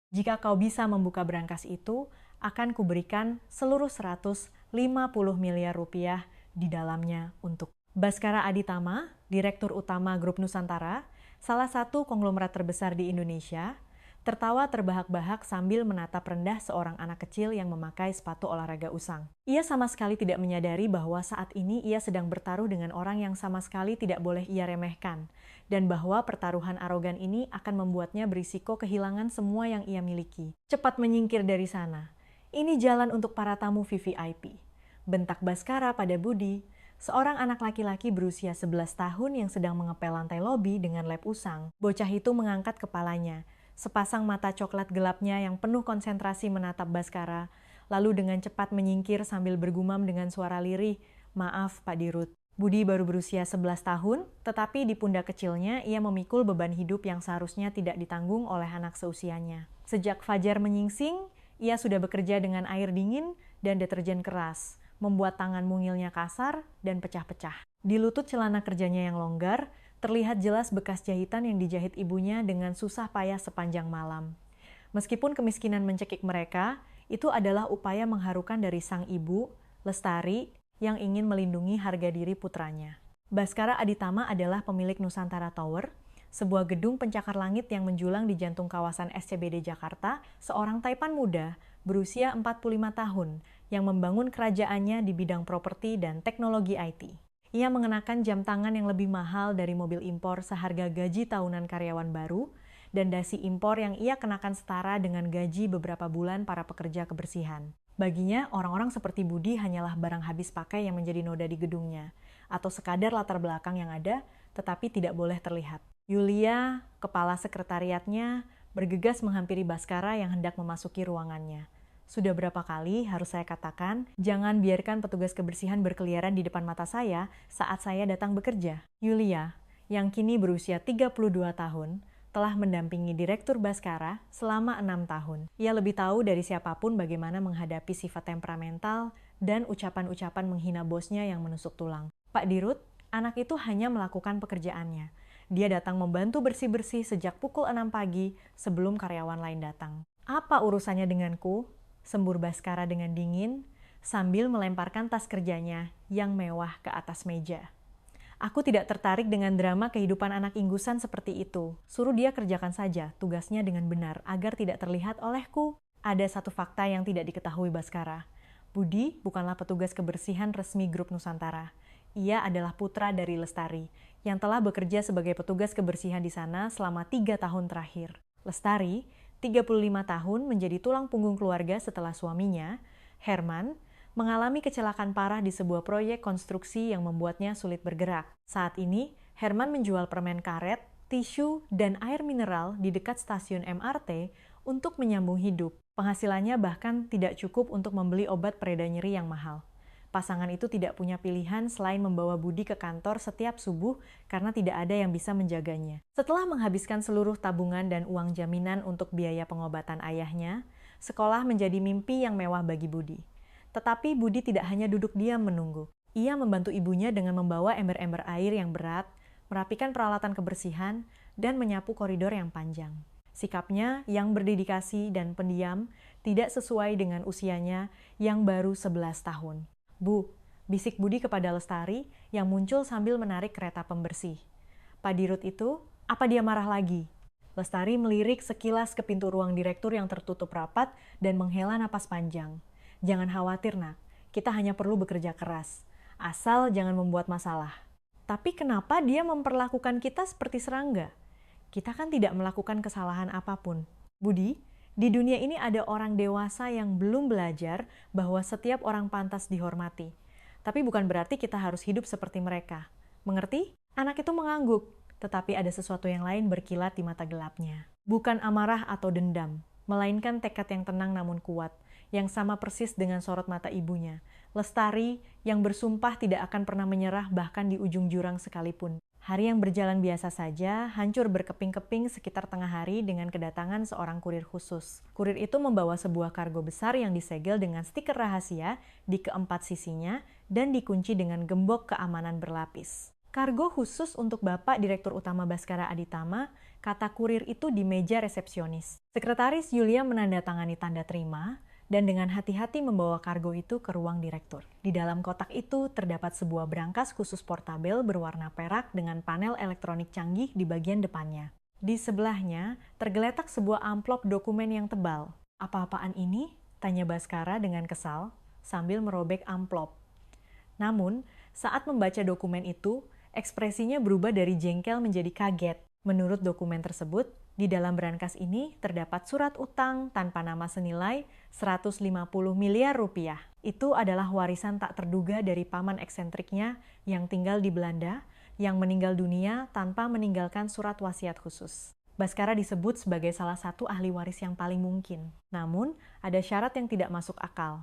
Jika kau bisa membuka brankas itu, akan kuberikan seluruh 150 miliar rupiah di dalamnya untuk Baskara Aditama, Direktur Utama Grup Nusantara, salah satu konglomerat terbesar di Indonesia, tertawa terbahak-bahak sambil menatap rendah seorang anak kecil yang memakai sepatu olahraga usang. Ia sama sekali tidak menyadari bahwa saat ini ia sedang bertaruh dengan orang yang sama sekali tidak boleh ia remehkan, dan bahwa pertaruhan arogan ini akan membuatnya berisiko kehilangan semua yang ia miliki. Cepat menyingkir dari sana. Ini jalan untuk para tamu VVIP. Bentak Baskara pada Budi, seorang anak laki-laki berusia 11 tahun yang sedang mengepel lantai lobi dengan lem usang. Bocah itu mengangkat kepalanya, sepasang mata coklat gelapnya yang penuh konsentrasi menatap Baskara, lalu dengan cepat menyingkir sambil bergumam dengan suara lirih, "Maaf, Pak Dirut." Budi baru berusia 11 tahun, tetapi di pundak kecilnya ia memikul beban hidup yang seharusnya tidak ditanggung oleh anak seusianya. Sejak fajar menyingsing, ia sudah bekerja dengan air dingin dan deterjen keras, membuat tangan mungilnya kasar dan pecah-pecah. Di lutut celana kerjanya yang longgar, terlihat jelas bekas jahitan yang dijahit ibunya dengan susah payah sepanjang malam. Meskipun kemiskinan mencekik mereka, itu adalah upaya mengharukan dari sang ibu, Lestari, yang ingin melindungi harga diri putranya. Baskara Aditama adalah pemilik Nusantara Tower, sebuah gedung pencakar langit yang menjulang di jantung kawasan SCBD Jakarta, seorang taipan muda berusia 45 tahun yang membangun kerajaannya di bidang properti dan teknologi IT. Ia mengenakan jam tangan yang lebih mahal dari mobil impor seharga gaji tahunan karyawan baru, dan dasi impor yang ia kenakan setara dengan gaji beberapa bulan para pekerja kebersihan. Baginya, orang-orang seperti Budi hanyalah barang habis pakai yang menjadi noda di gedungnya, atau sekadar latar belakang yang ada, tetapi tidak boleh terlihat. Yulia, kepala sekretariatnya, bergegas menghampiri Baskara yang hendak memasuki ruangannya. Sudah berapa kali harus saya katakan, jangan biarkan petugas kebersihan berkeliaran di depan mata saya saat saya datang bekerja. Yulia, yang kini berusia 32 tahun, telah mendampingi Direktur Baskara selama 6 tahun. Ia lebih tahu dari siapapun bagaimana menghadapi sifat temperamental dan ucapan-ucapan menghina bosnya yang menusuk tulang. Pak Dirut, anak itu hanya melakukan pekerjaannya. Dia datang membantu bersih-bersih sejak pukul 6 pagi sebelum karyawan lain datang. Apa urusannya denganku? Sembur Baskara dengan dingin, sambil melemparkan tas kerjanya yang mewah ke atas meja. Aku tidak tertarik dengan drama kehidupan anak inggusan seperti itu. Suruh dia kerjakan saja tugasnya dengan benar agar tidak terlihat olehku. Ada satu fakta yang tidak diketahui Baskara. Budi bukanlah petugas kebersihan resmi Grup Nusantara. Ia adalah putra dari Lestari, yang telah bekerja sebagai petugas kebersihan di sana selama 3 tahun terakhir. Lestari, 35 tahun, menjadi tulang punggung keluarga setelah suaminya, Herman, mengalami kecelakaan parah di sebuah proyek konstruksi yang membuatnya sulit bergerak. Saat ini, Herman menjual permen karet, tisu, dan air mineral di dekat stasiun MRT untuk menyambung hidup. Penghasilannya bahkan tidak cukup untuk membeli obat pereda nyeri yang mahal. Pasangan itu tidak punya pilihan selain membawa Budi ke kantor setiap subuh karena tidak ada yang bisa menjaganya. Setelah menghabiskan seluruh tabungan dan uang jaminan untuk biaya pengobatan ayahnya, sekolah menjadi mimpi yang mewah bagi Budi. Tetapi Budi tidak hanya duduk diam menunggu. Ia membantu ibunya dengan membawa ember-ember air yang berat, merapikan peralatan kebersihan, dan menyapu koridor yang panjang. Sikapnya yang berdedikasi dan pendiam tidak sesuai dengan usianya yang baru 11 tahun. "Bu," bisik Budi kepada Lestari yang muncul sambil menarik kereta pembersih. Pak Dirut itu, apa dia marah lagi? Lestari melirik sekilas ke pintu ruang direktur yang tertutup rapat dan menghela napas panjang. "Jangan khawatir, Nak. Kita hanya perlu bekerja keras. Asal jangan membuat masalah." "Tapi kenapa dia memperlakukan kita seperti serangga? Kita kan tidak melakukan kesalahan apapun." "Budi, di dunia ini ada orang dewasa yang belum belajar bahwa setiap orang pantas dihormati. Tapi bukan berarti kita harus hidup seperti mereka. Mengerti?" Anak itu mengangguk, tetapi ada sesuatu yang lain berkilat di mata gelapnya. Bukan amarah atau dendam, melainkan tekad yang tenang namun kuat, yang sama persis dengan sorot mata ibunya. Lestari yang bersumpah tidak akan pernah menyerah bahkan di ujung jurang sekalipun. Hari yang berjalan biasa saja, hancur berkeping-keping sekitar tengah hari dengan kedatangan seorang kurir khusus. Kurir itu membawa sebuah kargo besar yang disegel dengan stiker rahasia di keempat sisinya dan dikunci dengan gembok keamanan berlapis. Kargo khusus untuk Bapak Direktur Utama Baskara Aditama, kata kurir itu di meja resepsionis. Sekretaris Yulia menandatangani tanda terima, dan dengan hati-hati membawa kargo itu ke ruang direktur. Di dalam kotak itu terdapat sebuah brankas khusus portabel berwarna perak dengan panel elektronik canggih di bagian depannya. Di sebelahnya tergeletak sebuah amplop dokumen yang tebal. "Apa-apaan ini?" tanya Baskara dengan kesal sambil merobek amplop. Namun, saat membaca dokumen itu, ekspresinya berubah dari jengkel menjadi kaget. Menurut dokumen tersebut, di dalam brankas ini terdapat surat utang tanpa nama senilai 150 miliar rupiah. Itu adalah warisan tak terduga dari paman eksentriknya yang tinggal di Belanda, yang meninggal dunia tanpa meninggalkan surat wasiat khusus. Baskara disebut sebagai salah satu ahli waris yang paling mungkin. Namun, ada syarat yang tidak masuk akal.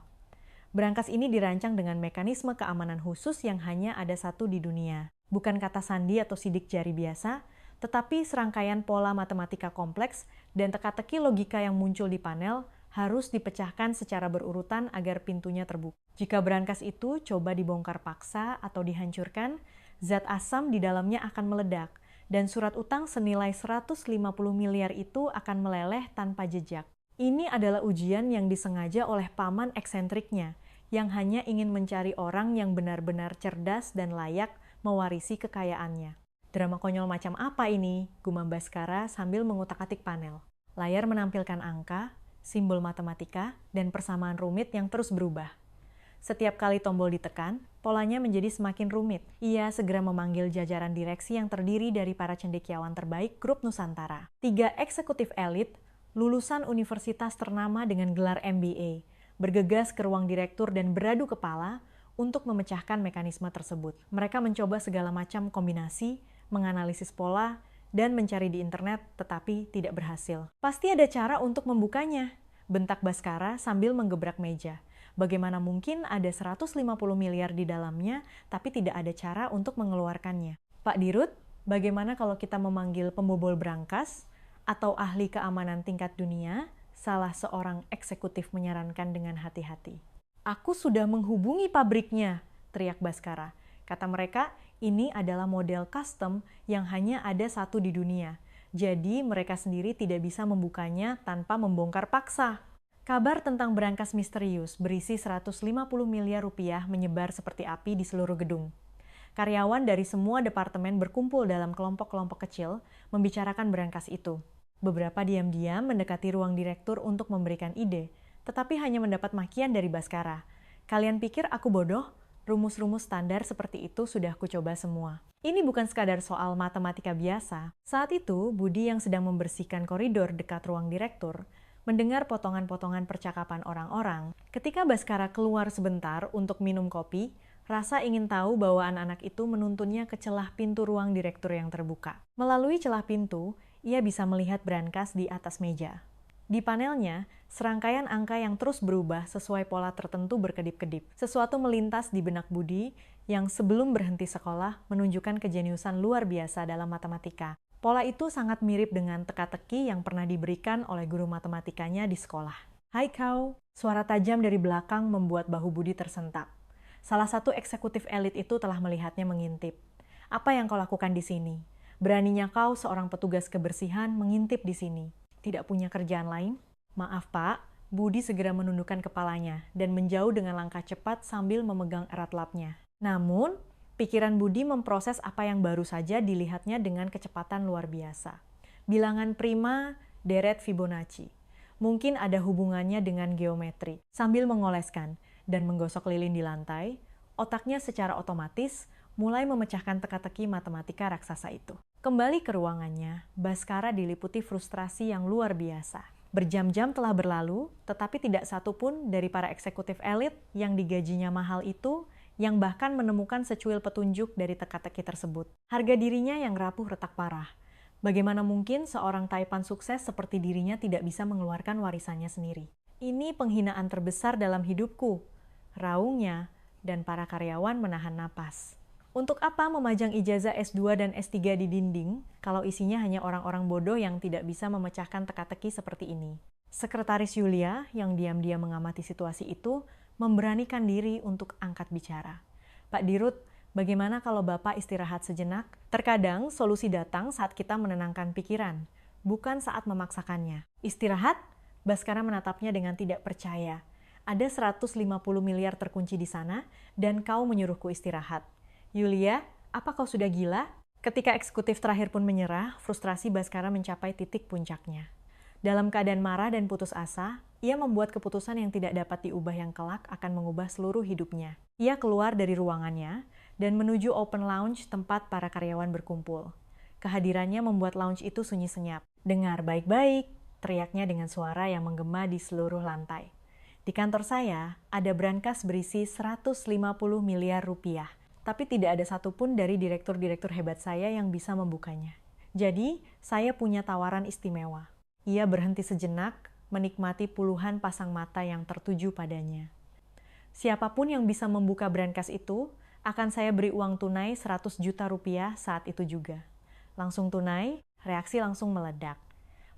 Brankas ini dirancang dengan mekanisme keamanan khusus yang hanya ada satu di dunia. Bukan kata sandi atau sidik jari biasa, tetapi serangkaian pola matematika kompleks dan teka-teki logika yang muncul di panel harus dipecahkan secara berurutan agar pintunya terbuka. Jika brankas itu coba dibongkar paksa atau dihancurkan, zat asam di dalamnya akan meledak, dan surat utang senilai 150 miliar itu akan meleleh tanpa jejak. Ini adalah ujian yang disengaja oleh paman eksentriknya, yang hanya ingin mencari orang yang benar-benar cerdas dan layak mewarisi kekayaannya. "Drama konyol macam apa ini?" gumam Baskara sambil mengutak-atik panel. Layar menampilkan angka, simbol matematika, dan persamaan rumit yang terus berubah. Setiap kali tombol ditekan, polanya menjadi semakin rumit. Ia segera memanggil jajaran direksi yang terdiri dari para cendekiawan terbaik grup Nusantara. 3 eksekutif elit, lulusan universitas ternama dengan gelar MBA, bergegas ke ruang direktur dan beradu kepala untuk memecahkan mekanisme tersebut. Mereka mencoba segala macam kombinasi, menganalisis pola, dan mencari di internet, tetapi tidak berhasil. "Pasti ada cara untuk membukanya," bentak Baskara sambil menggebrak meja. Bagaimana mungkin ada 150 miliar di dalamnya, tapi tidak ada cara untuk mengeluarkannya? "Pak Dirut, bagaimana kalau kita memanggil pembobol brankas atau ahli keamanan tingkat dunia?" salah seorang eksekutif menyarankan dengan hati-hati. "Aku sudah menghubungi pabriknya," teriak Baskara. Kata mereka, ini adalah model custom yang hanya ada satu di dunia. Jadi mereka sendiri tidak bisa membukanya tanpa membongkar paksa. Kabar tentang brankas misterius berisi 150 miliar rupiah menyebar seperti api di seluruh gedung. Karyawan dari semua departemen berkumpul dalam kelompok-kelompok kecil membicarakan brankas itu. Beberapa diam-diam mendekati ruang direktur untuk memberikan ide, tetapi hanya mendapat makian dari Baskara. "Kalian pikir aku bodoh? Rumus-rumus standar seperti itu sudah kucoba semua. Ini bukan sekadar soal matematika biasa." Saat itu, Budi yang sedang membersihkan koridor dekat ruang direktur, mendengar potongan-potongan percakapan orang-orang. Ketika Baskara keluar sebentar untuk minum kopi, rasa ingin tahu bahwa anak-anak itu menuntunnya ke celah pintu ruang direktur yang terbuka. Melalui celah pintu, ia bisa melihat brankas di atas meja. Di panelnya, serangkaian angka yang terus berubah sesuai pola tertentu berkedip-kedip. Sesuatu melintas di benak Budi yang sebelum berhenti sekolah menunjukkan kejeniusan luar biasa dalam matematika. Pola itu sangat mirip dengan teka-teki yang pernah diberikan oleh guru matematikanya di sekolah. "Hai kau!" Suara tajam dari belakang membuat bahu Budi tersentak. Salah satu eksekutif elit itu telah melihatnya mengintip. "Apa yang kau lakukan di sini? Beraninya kau seorang petugas kebersihan mengintip di sini? Tidak punya kerjaan lain?" "Maaf Pak," Budi segera menundukkan kepalanya dan menjauh dengan langkah cepat sambil memegang erat lapnya. Namun, pikiran Budi memproses apa yang baru saja dilihatnya dengan kecepatan luar biasa. Bilangan prima, deret Fibonacci. Mungkin ada hubungannya dengan geometri. Sambil mengoleskan dan menggosok lilin di lantai, otaknya secara otomatis mulai memecahkan teka-teki matematika raksasa itu. Kembali ke ruangannya, Baskara diliputi frustrasi yang luar biasa. Berjam-jam telah berlalu, tetapi tidak satu pun dari para eksekutif elit yang digajinya mahal itu yang bahkan menemukan secuil petunjuk dari teka-teki tersebut. Harga dirinya yang rapuh retak parah. Bagaimana mungkin seorang taipan sukses seperti dirinya tidak bisa mengeluarkan warisannya sendiri? "Ini penghinaan terbesar dalam hidupku," raungnya, dan para karyawan menahan napas. Untuk apa memajang ijazah S2 dan S3 di dinding kalau isinya hanya orang-orang bodoh yang tidak bisa memecahkan teka-teki seperti ini? Sekretaris Yulia yang diam-diam mengamati situasi itu memberanikan diri untuk angkat bicara. "Pak Dirut, Bagaimana kalau Bapak istirahat sejenak? Terkadang solusi datang saat kita menenangkan pikiran, bukan saat memaksakannya. Istirahat? Baskara menatapnya dengan tidak percaya. Ada 150 miliar terkunci di sana, dan kau menyuruhku istirahat. Yulia, apa kau sudah gila? Ketika eksekutif terakhir pun menyerah, frustrasi Baskara mencapai titik puncaknya. Dalam keadaan marah dan putus asa, ia membuat keputusan yang tidak dapat diubah yang kelak akan mengubah seluruh hidupnya. Ia keluar dari ruangannya dan menuju open lounge tempat para karyawan berkumpul. Kehadirannya membuat lounge itu sunyi senyap. Dengar baik-baik, teriaknya dengan suara yang menggema di seluruh lantai. Di kantor saya, ada brankas berisi 150 miliar rupiah, tapi tidak ada satupun dari direktur-direktur hebat saya yang bisa membukanya. Jadi, saya punya tawaran istimewa. Ia berhenti sejenak, menikmati puluhan pasang mata yang tertuju padanya. Siapapun yang bisa membuka brankas itu, akan saya beri uang tunai 100 juta rupiah saat itu juga. Langsung tunai, reaksi langsung meledak.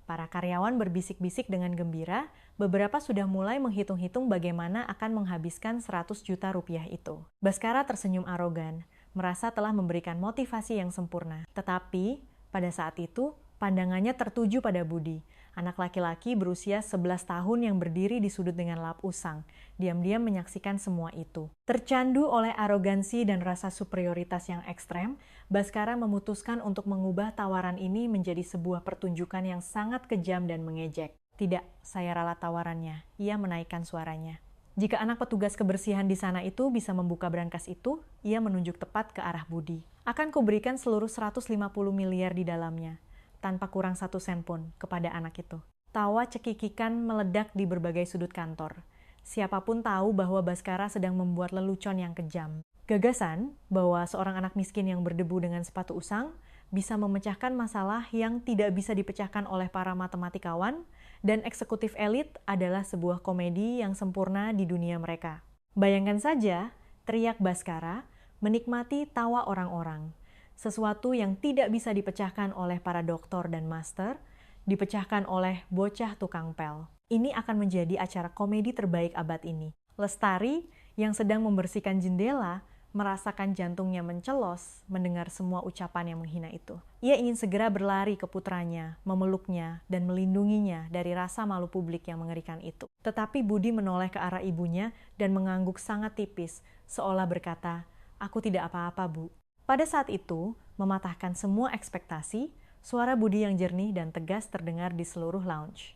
Para karyawan berbisik-bisik dengan gembira, beberapa sudah mulai menghitung-hitung bagaimana akan menghabiskan 100 juta rupiah itu. Baskara tersenyum arogan, merasa telah memberikan motivasi yang sempurna. Tetapi, pada saat itu, pandangannya tertuju pada Budi, anak laki-laki berusia 11 tahun yang berdiri di sudut dengan lap usang, diam-diam menyaksikan semua itu. Tercandu oleh arogansi dan rasa superioritas yang ekstrem, Baskara memutuskan untuk mengubah tawaran ini menjadi sebuah pertunjukan yang sangat kejam dan mengejek. Tidak, saya ralat tawarannya. Ia menaikkan suaranya. Jika anak petugas kebersihan di sana itu bisa membuka brankas itu, ia menunjuk tepat ke arah Budi. Akan kuberikan seluruh 150 miliar di dalamnya, tanpa kurang 1 sen pun kepada anak itu. Tawa cekikikan meledak di berbagai sudut kantor. Siapapun tahu bahwa Baskara sedang membuat lelucon yang kejam. Gagasan bahwa seorang anak miskin yang berdebu dengan sepatu usang bisa memecahkan masalah yang tidak bisa dipecahkan oleh para matematikawan dan eksekutif elit adalah sebuah komedi yang sempurna di dunia mereka. Bayangkan saja, teriak Baskara menikmati tawa orang-orang. Sesuatu yang tidak bisa dipecahkan oleh para doktor dan master, dipecahkan oleh bocah tukang pel. Ini akan menjadi acara komedi terbaik abad ini. Lestari yang sedang membersihkan jendela, merasakan jantungnya mencelos mendengar semua ucapan yang menghina itu. Ia ingin segera berlari ke putranya, memeluknya, dan melindunginya dari rasa malu publik yang mengerikan itu. Tetapi Budi menoleh ke arah ibunya dan mengangguk sangat tipis, seolah berkata, "Aku tidak apa-apa, Bu." Pada saat itu, mematahkan semua ekspektasi, suara Budi yang jernih dan tegas terdengar di seluruh lounge.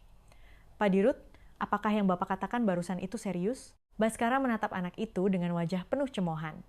"Pak Dirut, apakah yang Bapak katakan barusan itu serius?" Baskara menatap anak itu dengan wajah penuh cemoohan.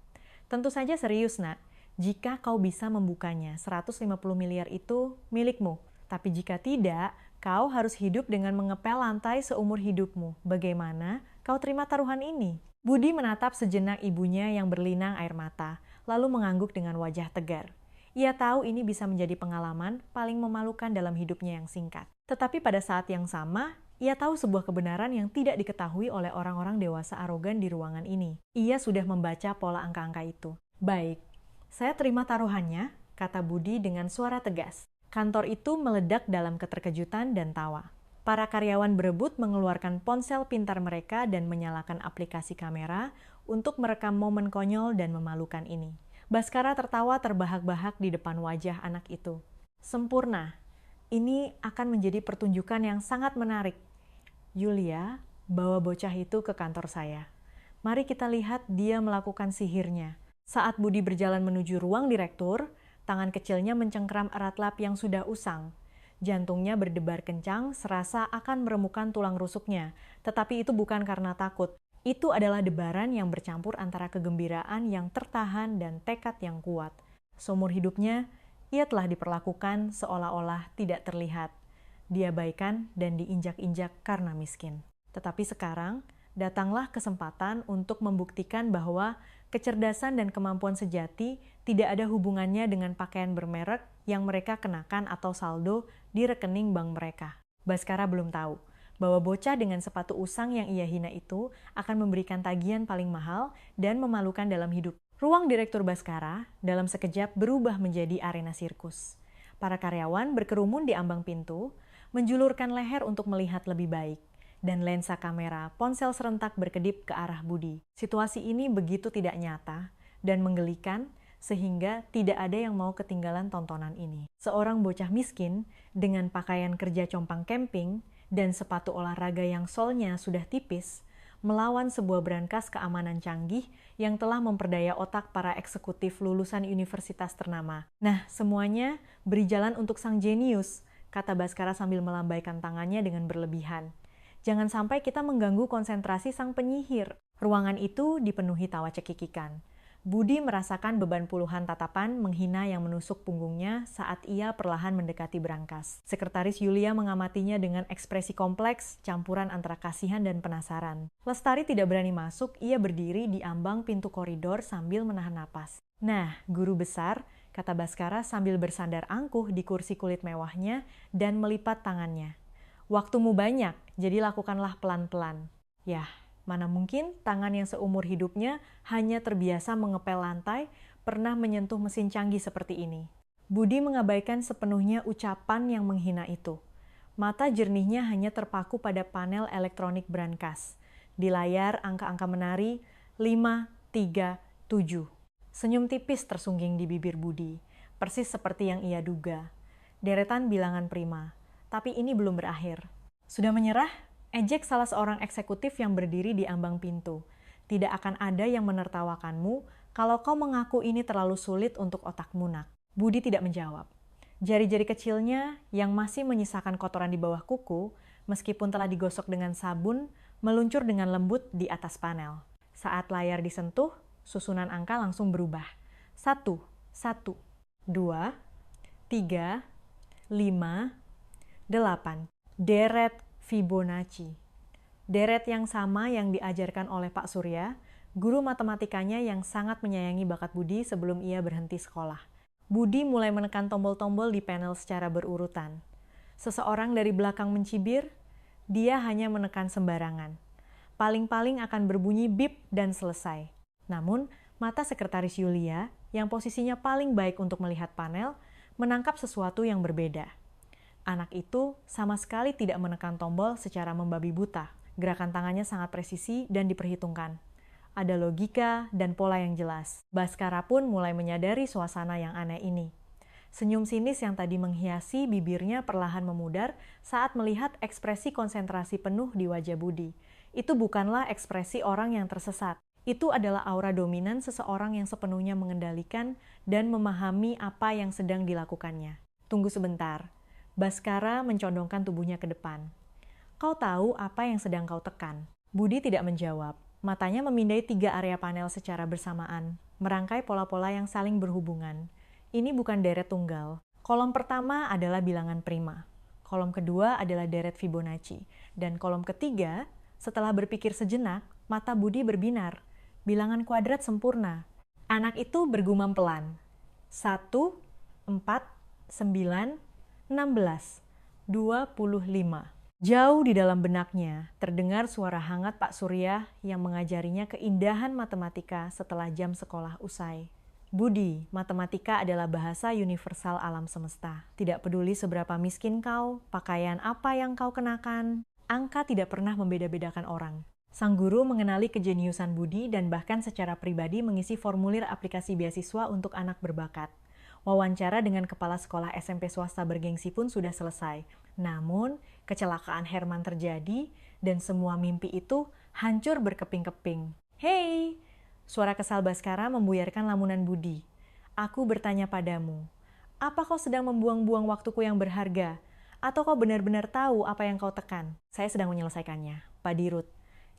"Tentu saja serius, Nak. Jika kau bisa membukanya, 150 miliar itu milikmu. Tapi jika tidak, kau harus hidup dengan mengepel lantai seumur hidupmu. Bagaimana kau terima taruhan ini?" Budi menatap sejenak ibunya yang berlinang air mata, lalu mengangguk dengan wajah tegar. Ia tahu ini bisa menjadi pengalaman paling memalukan dalam hidupnya yang singkat. Tetapi pada saat yang sama, ia tahu sebuah kebenaran yang tidak diketahui oleh orang-orang dewasa arogan di ruangan ini. Ia sudah membaca pola angka-angka itu. "Baik, saya terima taruhannya," kata Budi dengan suara tegas. Kantor itu meledak dalam keterkejutan dan tawa. Para karyawan berebut mengeluarkan ponsel pintar mereka dan menyalakan aplikasi kamera untuk merekam momen konyol dan memalukan ini. Baskara tertawa terbahak-bahak di depan wajah anak itu. Sempurna. Ini akan menjadi pertunjukan yang sangat menarik. Yulia, bawa bocah itu ke kantor saya. Mari kita lihat dia melakukan sihirnya. Saat Budi berjalan menuju ruang direktur, tangan kecilnya mencengkeram erat lap yang sudah usang. Jantungnya berdebar kencang, serasa akan meremukan tulang rusuknya. Tetapi itu bukan karena takut. Itu adalah debaran yang bercampur antara kegembiraan yang tertahan dan tekad yang kuat. Seumur hidupnya, ia telah diperlakukan seolah-olah tidak terlihat. Diabaikan dan diinjak-injak karena miskin. Tetapi sekarang, datanglah kesempatan untuk membuktikan bahwa kecerdasan dan kemampuan sejati tidak ada hubungannya dengan pakaian bermerek yang mereka kenakan atau saldo di rekening bank mereka. Baskara belum tahu bahwa bocah dengan sepatu usang yang ia hina itu akan memberikan tagihan paling mahal dan memalukan dalam hidup. Ruang direktur Baskara dalam sekejap berubah menjadi arena sirkus. Para karyawan berkerumun di ambang pintu, menjulurkan leher untuk melihat lebih baik. Dan lensa kamera ponsel serentak berkedip ke arah Budi. Situasi ini begitu tidak nyata dan menggelikan sehingga tidak ada yang mau ketinggalan tontonan ini. Seorang bocah miskin dengan pakaian kerja compang camping dan sepatu olahraga yang solnya sudah tipis, melawan sebuah brankas keamanan canggih yang telah memperdaya otak para eksekutif lulusan universitas ternama. Nah, semuanya beri jalan untuk sang jenius, kata Baskara sambil melambaikan tangannya dengan berlebihan. Jangan sampai kita mengganggu konsentrasi sang penyihir. Ruangan itu dipenuhi tawa cekikikan. Budi merasakan beban puluhan tatapan menghina yang menusuk punggungnya saat ia perlahan mendekati brankas. Sekretaris Yulia mengamatinya dengan ekspresi kompleks, campuran antara kasihan dan penasaran. Lestari tidak berani masuk, ia berdiri di ambang pintu koridor sambil menahan napas. Nah, guru besar, kata Baskara sambil bersandar angkuh di kursi kulit mewahnya dan melipat tangannya. Waktumu banyak, jadi lakukanlah pelan-pelan. Yah, mana mungkin tangan yang seumur hidupnya hanya terbiasa mengepel lantai pernah menyentuh mesin canggih seperti ini. Budi mengabaikan sepenuhnya ucapan yang menghina itu. Mata jernihnya hanya terpaku pada panel elektronik brankas. Di layar angka-angka menari 5, 3, 7. Senyum tipis tersungging di bibir Budi, persis seperti yang ia duga. Deretan bilangan prima, tapi ini belum berakhir. Sudah menyerah? Ejek salah seorang eksekutif yang berdiri di ambang pintu. Tidak akan ada yang menertawakanmu kalau kau mengaku ini terlalu sulit untuk otakmu, nak. Budi tidak menjawab. Jari-jari kecilnya yang masih menyisakan kotoran di bawah kuku, meskipun telah digosok dengan sabun, meluncur dengan lembut di atas panel. Saat layar disentuh, susunan angka langsung berubah. 1, 1, 2, 3, 5, 8. Deret Fibonacci. Deret yang sama yang diajarkan oleh Pak Surya, guru matematikanya yang sangat menyayangi bakat Budi sebelum ia berhenti sekolah. Budi mulai menekan tombol-tombol di panel secara berurutan. Seseorang dari belakang mencibir, dia hanya menekan sembarangan. Paling-paling akan berbunyi bip dan selesai. Namun, mata sekretaris Yulia, yang posisinya paling baik untuk melihat panel, menangkap sesuatu yang berbeda. Anak itu sama sekali tidak menekan tombol secara membabi buta. Gerakan tangannya sangat presisi dan diperhitungkan. Ada logika dan pola yang jelas. Baskara pun mulai menyadari suasana yang aneh ini. Senyum sinis yang tadi menghiasi bibirnya perlahan memudar saat melihat ekspresi konsentrasi penuh di wajah Budi. Itu bukanlah ekspresi orang yang tersesat. Itu adalah aura dominan seseorang yang sepenuhnya mengendalikan dan memahami apa yang sedang dilakukannya. Tunggu sebentar. Baskara mencondongkan tubuhnya ke depan. Kau tahu apa yang sedang kau tekan? Budi tidak menjawab. Matanya memindai 3 area panel secara bersamaan, merangkai pola-pola yang saling berhubungan. Ini bukan deret tunggal. Kolom pertama adalah bilangan prima. Kolom kedua adalah deret Fibonacci. Dan kolom ketiga, setelah berpikir sejenak, mata Budi berbinar. Bilangan kuadrat sempurna. Anak itu bergumam pelan. 1, 4, 9, 16, 25. Jauh di dalam benaknya terdengar suara hangat Pak Surya yang mengajarinya keindahan matematika setelah jam sekolah usai. Budi, matematika adalah bahasa universal alam semesta. Tidak peduli seberapa miskin kau, pakaian apa yang kau kenakan, angka tidak pernah membeda-bedakan orang. Sang guru mengenali kejeniusan Budi dan bahkan secara pribadi mengisi formulir aplikasi beasiswa untuk anak berbakat. Wawancara dengan kepala sekolah SMP swasta bergengsi pun sudah selesai. Namun, kecelakaan Herman terjadi dan semua mimpi itu hancur berkeping-keping. Hei! Suara kesal Baskara membuyarkan lamunan Budi. Aku bertanya padamu, apa kau sedang membuang-buang waktuku yang berharga? Atau kau benar-benar tahu apa yang kau tekan? Saya sedang menyelesaikannya, Pak Dirut.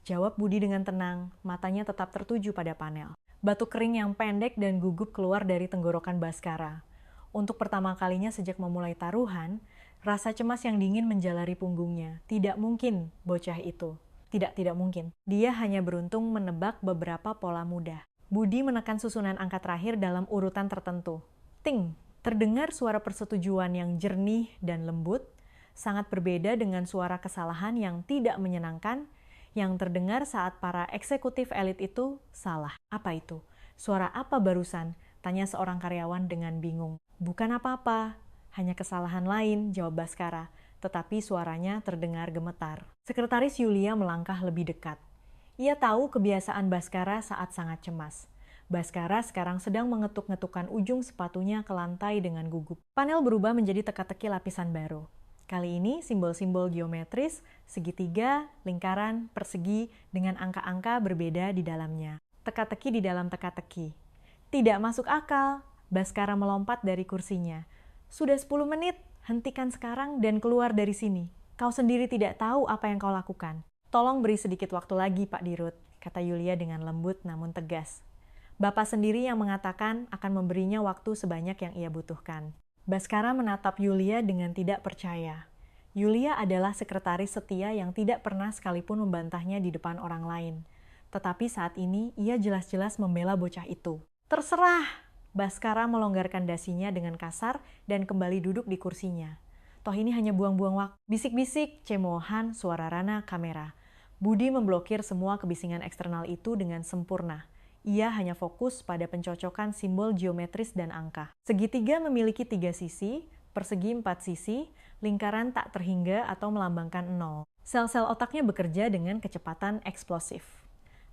Jawab Budi dengan tenang, matanya tetap tertuju pada panel. Batuk kering yang pendek dan gugup keluar dari tenggorokan Baskara. Untuk pertama kalinya sejak memulai taruhan, rasa cemas yang dingin menjalari punggungnya. Tidak mungkin bocah itu. Tidak mungkin. Dia hanya beruntung menebak beberapa pola mudah. Budi menekan susunan angka terakhir dalam urutan tertentu. Ting! Terdengar suara persetujuan yang jernih dan lembut, sangat berbeda dengan suara kesalahan yang tidak menyenangkan, yang terdengar saat para eksekutif elit itu salah. Apa itu? Suara apa barusan? Tanya seorang karyawan dengan bingung. Bukan apa-apa, hanya kesalahan lain, jawab Baskara, tetapi suaranya terdengar gemetar. Sekretaris Yulia melangkah lebih dekat. Ia tahu kebiasaan Baskara saat sangat cemas. Baskara sekarang sedang mengetuk-ngetukkan ujung sepatunya ke lantai dengan gugup. Panel berubah menjadi teka-teki lapisan baru. Kali ini simbol-simbol geometris, segitiga, lingkaran, persegi, dengan angka-angka berbeda di dalamnya. Teka-teki di dalam teka-teki. Tidak masuk akal. Baskara melompat dari kursinya. Sudah 10 menit, hentikan sekarang dan keluar dari sini. Kau sendiri tidak tahu apa yang kau lakukan. Tolong beri sedikit waktu lagi, Pak Dirut, kata Yulia dengan lembut namun tegas. Bapak sendiri yang mengatakan akan memberinya waktu sebanyak yang ia butuhkan. Baskara menatap Yulia dengan tidak percaya. Yulia adalah sekretaris setia yang tidak pernah sekalipun membantahnya di depan orang lain. Tetapi saat ini ia jelas-jelas membela bocah itu. Terserah! Baskara melonggarkan dasinya dengan kasar dan kembali duduk di kursinya. Toh ini hanya buang-buang waktu. Bisik-bisik, cemoohan, suara Rana, kamera. Budi memblokir semua kebisingan eksternal itu dengan sempurna. Ia hanya fokus pada pencocokan simbol geometris dan angka. Segitiga memiliki 3 sisi, persegi 4 sisi, lingkaran tak terhingga atau melambangkan 0. Sel-sel otaknya bekerja dengan kecepatan eksplosif.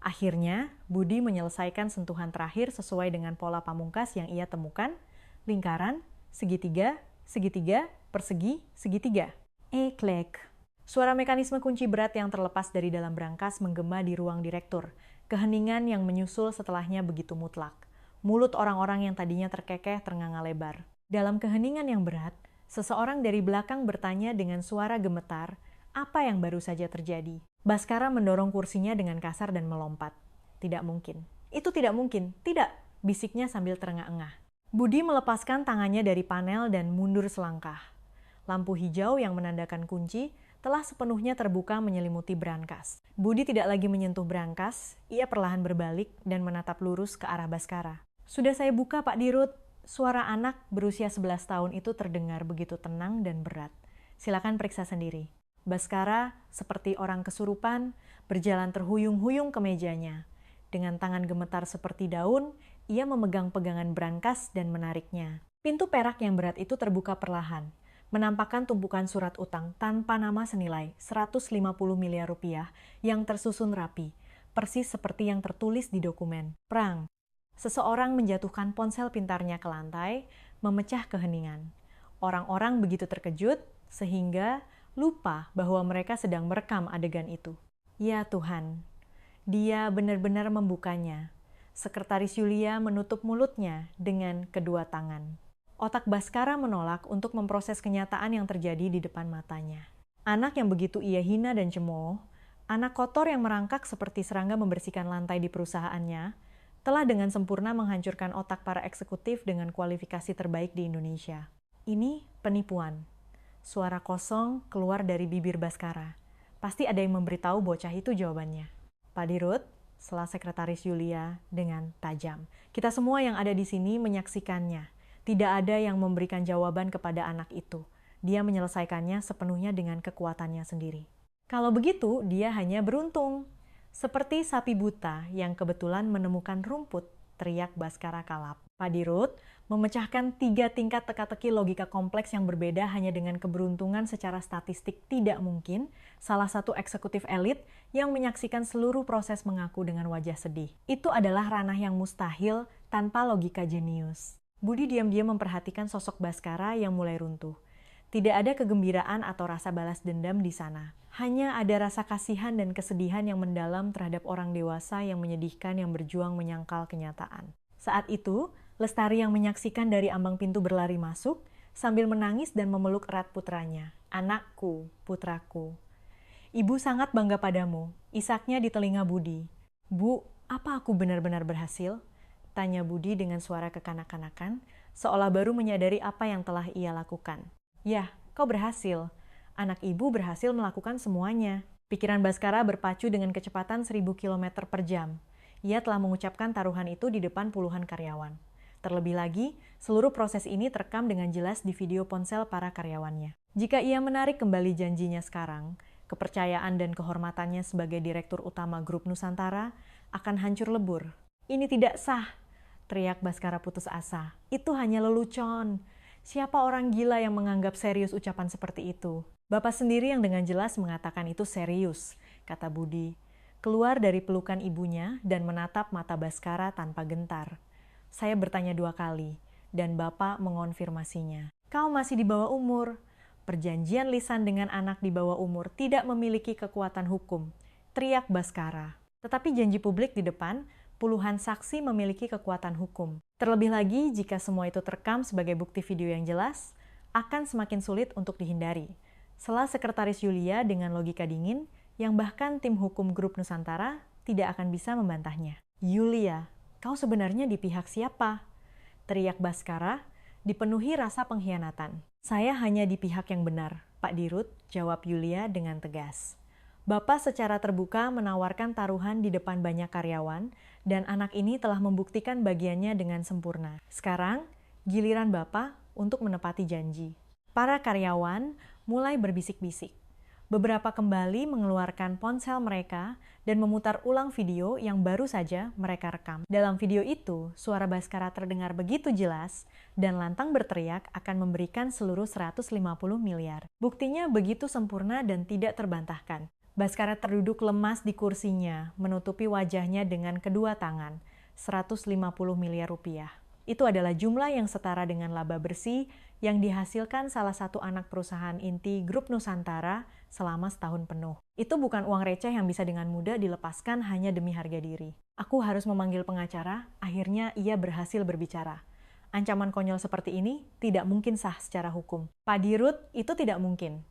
Akhirnya, Budi menyelesaikan sentuhan terakhir sesuai dengan pola pamungkas yang ia temukan, lingkaran, segitiga, segitiga, persegi, segitiga. Klek. Suara mekanisme kunci berat yang terlepas dari dalam brankas menggema di ruang direktur. Keheningan yang menyusul setelahnya begitu mutlak. Mulut orang-orang yang tadinya terkekeh ternganga lebar. Dalam keheningan yang berat, seseorang dari belakang bertanya dengan suara gemetar, apa yang baru saja terjadi? Baskara mendorong kursinya dengan kasar dan melompat. Tidak mungkin. Itu tidak mungkin. Tidak, bisiknya sambil terengah-engah. Budi melepaskan tangannya dari panel dan mundur selangkah. Lampu hijau yang menandakan kunci telah sepenuhnya terbuka menyelimuti brankas. Budi tidak lagi menyentuh brankas, ia perlahan berbalik dan menatap lurus ke arah Baskara. Sudah saya buka, Pak Dirut. Suara anak berusia 11 tahun itu terdengar begitu tenang dan berat. Silakan periksa sendiri. Baskara, seperti orang kesurupan, berjalan terhuyung-huyung ke mejanya. Dengan tangan gemetar seperti daun, ia memegang pegangan brankas dan menariknya. Pintu perak yang berat itu terbuka perlahan, menampakkan tumpukan surat utang tanpa nama senilai 150 miliar rupiah yang tersusun rapi, persis seperti yang tertulis di dokumen. Prang. Seseorang menjatuhkan ponsel pintarnya ke lantai, memecah keheningan. Orang-orang begitu terkejut, sehingga lupa bahwa mereka sedang merekam adegan itu. Ya Tuhan, dia benar-benar membukanya. Sekretaris Yulia menutup mulutnya dengan kedua tangan. Otak Baskara menolak untuk memproses kenyataan yang terjadi di depan matanya. Anak yang begitu ia hina dan cemooh, anak kotor yang merangkak seperti serangga membersihkan lantai di perusahaannya, telah dengan sempurna menghancurkan otak para eksekutif dengan kualifikasi terbaik di Indonesia. Ini penipuan. Suara kosong keluar dari bibir Baskara. Pasti ada yang memberitahu bocah itu jawabannya. Pak Dirut, sela sekretaris Yulia dengan tajam. Kita semua yang ada di sini menyaksikannya. Tidak ada yang memberikan jawaban kepada anak itu. Dia menyelesaikannya sepenuhnya dengan kekuatannya sendiri. Kalau begitu, dia hanya beruntung. Seperti sapi buta yang kebetulan menemukan rumput, teriak Baskara kalap. Pak Dirut memecahkan 3 tingkat teka-teki logika kompleks yang berbeda hanya dengan keberuntungan secara statistik tidak mungkin, salah satu eksekutif elit yang menyaksikan seluruh proses mengaku dengan wajah sedih. Itu adalah ranah yang mustahil tanpa logika jenius. Budi diam-diam memperhatikan sosok Baskara yang mulai runtuh. Tidak ada kegembiraan atau rasa balas dendam di sana. Hanya ada rasa kasihan dan kesedihan yang mendalam terhadap orang dewasa yang menyedihkan yang berjuang menyangkal kenyataan. Saat itu, Lestari yang menyaksikan dari ambang pintu berlari masuk, sambil menangis dan memeluk erat putranya. Anakku, putraku. Ibu sangat bangga padamu, isaknya di telinga Budi. Bu, apa aku benar-benar berhasil? Tanya Budi dengan suara kekanak-kanakan, seolah baru menyadari apa yang telah ia lakukan. Yah, kau berhasil. Anak ibu berhasil melakukan semuanya. Pikiran Baskara berpacu dengan kecepatan 1000 km per jam. Ia telah mengucapkan taruhan itu di depan puluhan karyawan. Terlebih lagi, seluruh proses ini terekam dengan jelas di video ponsel para karyawannya. Jika ia menarik kembali janjinya sekarang, kepercayaan dan kehormatannya sebagai Direktur Utama Grup Nusantara akan hancur lebur. Ini tidak sah, teriak Baskara putus asa. Itu hanya lelucon. Siapa orang gila yang menganggap serius ucapan seperti itu? Bapak sendiri yang dengan jelas mengatakan itu serius, kata Budi. keluar dari pelukan ibunya dan menatap mata Baskara tanpa gentar. Saya bertanya 2 kali, dan Bapak mengonfirmasinya. Kau masih di bawah umur. Perjanjian lisan dengan anak di bawah umur tidak memiliki kekuatan hukum, teriak Baskara. Tetapi janji publik di depan, puluhan saksi memiliki kekuatan hukum. Terlebih lagi, jika semua itu terekam sebagai bukti video yang jelas, akan semakin sulit untuk dihindari. Sela Sekretaris Yulia dengan logika dingin, yang bahkan tim hukum grup Nusantara tidak akan bisa membantahnya. Yulia, kau sebenarnya di pihak siapa? Teriak Baskara, dipenuhi rasa pengkhianatan. Saya hanya di pihak yang benar, Pak Dirut, jawab Yulia dengan tegas. Bapak secara terbuka menawarkan taruhan di depan banyak karyawan, dan anak ini telah membuktikan bagiannya dengan sempurna. Sekarang, giliran Bapak untuk menepati janji. Para karyawan mulai berbisik-bisik. Beberapa kembali mengeluarkan ponsel mereka dan memutar ulang video yang baru saja mereka rekam. Dalam video itu, suara Baskara terdengar begitu jelas dan lantang berteriak akan memberikan seluruh 150 miliar. Buktinya begitu sempurna dan tidak terbantahkan. Baskara terduduk lemas di kursinya, menutupi wajahnya dengan kedua tangan, 150 miliar rupiah. Itu adalah jumlah yang setara dengan laba bersih yang dihasilkan salah satu anak perusahaan inti Grup Nusantara selama setahun penuh. Itu bukan uang receh yang bisa dengan mudah dilepaskan hanya demi harga diri. Aku harus memanggil pengacara, akhirnya ia berhasil berbicara. Ancaman konyol seperti ini tidak mungkin sah secara hukum. Pak Dirut, itu tidak mungkin.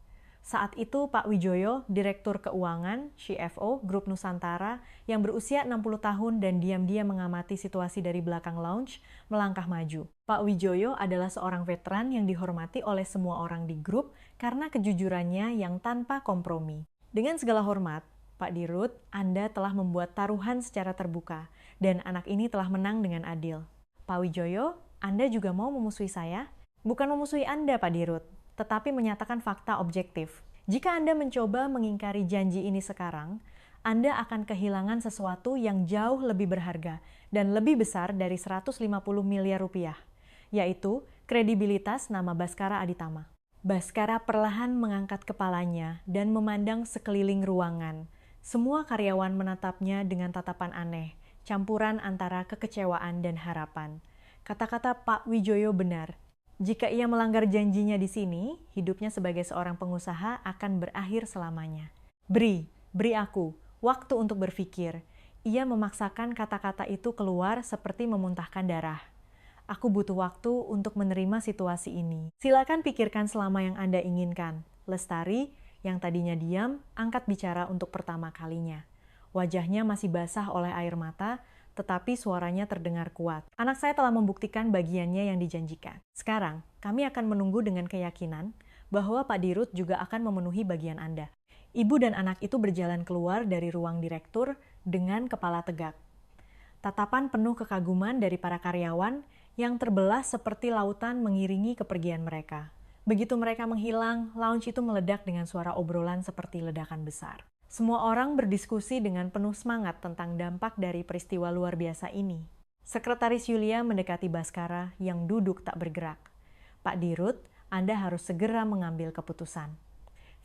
Saat itu Pak Wijoyo, Direktur Keuangan, CFO, Grup Nusantara, yang berusia 60 tahun dan diam-diam mengamati situasi dari belakang lounge, melangkah maju. Pak Wijoyo adalah seorang veteran yang dihormati oleh semua orang di grup karena kejujurannya yang tanpa kompromi. Dengan segala hormat, Pak Dirut, Anda telah membuat taruhan secara terbuka, dan anak ini telah menang dengan adil. Pak Wijoyo, Anda juga mau memusuhi saya? Bukan memusuhi Anda, Pak Dirut, tetapi menyatakan fakta objektif. Jika Anda mencoba mengingkari janji ini sekarang, Anda akan kehilangan sesuatu yang jauh lebih berharga dan lebih besar dari 150 miliar rupiah, yaitu kredibilitas nama Baskara Aditama. Baskara perlahan mengangkat kepalanya dan memandang sekeliling ruangan. Semua karyawan menatapnya dengan tatapan aneh, campuran antara kekecewaan dan harapan. Kata-kata Pak Wijoyo benar. Jika ia melanggar janjinya di sini, hidupnya sebagai seorang pengusaha akan berakhir selamanya. Beri aku waktu untuk berpikir. Ia memaksakan kata-kata itu keluar seperti memuntahkan darah. Aku butuh waktu untuk menerima situasi ini. Silakan pikirkan selama yang Anda inginkan. Lestari, yang tadinya diam, angkat bicara untuk pertama kalinya. Wajahnya masih basah oleh air mata, tetapi suaranya terdengar kuat. Anak saya telah membuktikan bagiannya yang dijanjikan. Sekarang, kami akan menunggu dengan keyakinan bahwa Pak Dirut juga akan memenuhi bagian Anda. Ibu dan anak itu berjalan keluar dari ruang direktur dengan kepala tegak. Tatapan penuh kekaguman dari para karyawan yang terbelah seperti lautan mengiringi kepergian mereka. Begitu mereka menghilang, lounge itu meledak dengan suara obrolan seperti ledakan besar. Semua orang berdiskusi dengan penuh semangat tentang dampak dari peristiwa luar biasa ini. Sekretaris Yulia mendekati Baskara yang duduk tak bergerak. Pak Dirut, Anda harus segera mengambil keputusan.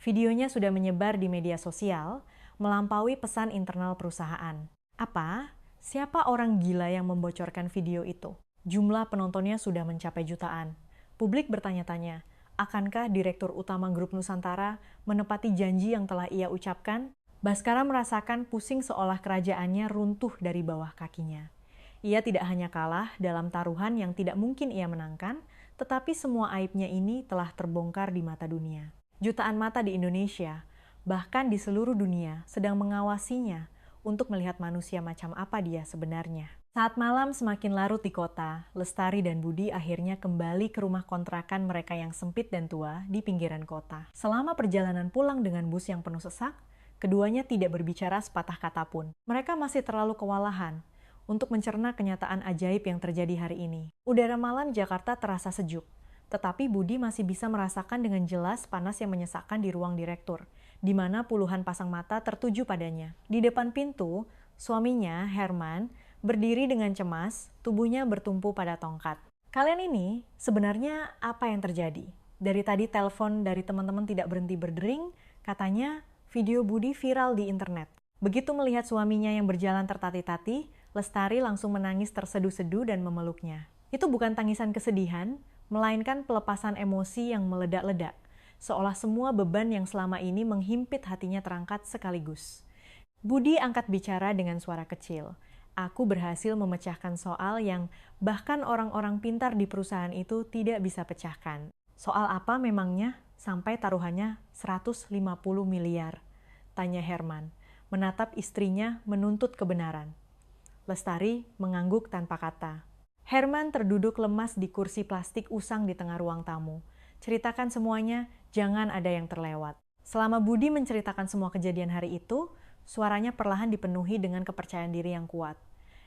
Videonya sudah menyebar di media sosial, melampaui pesan internal perusahaan. Apa? Siapa orang gila yang membocorkan video itu? Jumlah penontonnya sudah mencapai jutaan. Publik bertanya-tanya, akankah Direktur Utama Grup Nusantara menepati janji yang telah ia ucapkan? Baskara merasakan pusing seolah kerajaannya runtuh dari bawah kakinya. Ia tidak hanya kalah dalam taruhan yang tidak mungkin ia menangkan, tetapi semua aibnya ini telah terbongkar di mata dunia. Jutaan mata di Indonesia, bahkan di seluruh dunia, sedang mengawasinya untuk melihat manusia macam apa dia sebenarnya. Saat malam semakin larut di kota, Lestari dan Budi akhirnya kembali ke rumah kontrakan mereka yang sempit dan tua di pinggiran kota. Selama perjalanan pulang dengan bus yang penuh sesak, keduanya tidak berbicara sepatah kata pun. Mereka masih terlalu kewalahan untuk mencerna kenyataan ajaib yang terjadi hari ini. Udara malam Jakarta terasa sejuk, tetapi Budi masih bisa merasakan dengan jelas panas yang menyesakkan di ruang direktur, di mana puluhan pasang mata tertuju padanya. Di depan pintu, suaminya, Herman, berdiri dengan cemas, tubuhnya bertumpu pada tongkat. Kalian ini sebenarnya apa yang terjadi? Dari tadi telepon dari teman-teman tidak berhenti berdering, katanya video Budi viral di internet. Begitu melihat suaminya yang berjalan tertati-tati, Lestari langsung menangis terseduh-seduh dan memeluknya. Itu bukan tangisan kesedihan, melainkan pelepasan emosi yang meledak-ledak, seolah semua beban yang selama ini menghimpit hatinya terangkat sekaligus. Budi angkat bicara dengan suara kecil. Aku berhasil memecahkan soal yang bahkan orang-orang pintar di perusahaan itu tidak bisa pecahkan. Soal apa memangnya sampai taruhannya 150 miliar? Tanya Herman, menatap istrinya menuntut kebenaran. Lestari mengangguk tanpa kata. Herman terduduk lemas di kursi plastik usang di tengah ruang tamu. Ceritakan semuanya, jangan ada yang terlewat. Selama Budi menceritakan semua kejadian hari itu, suaranya perlahan dipenuhi dengan kepercayaan diri yang kuat.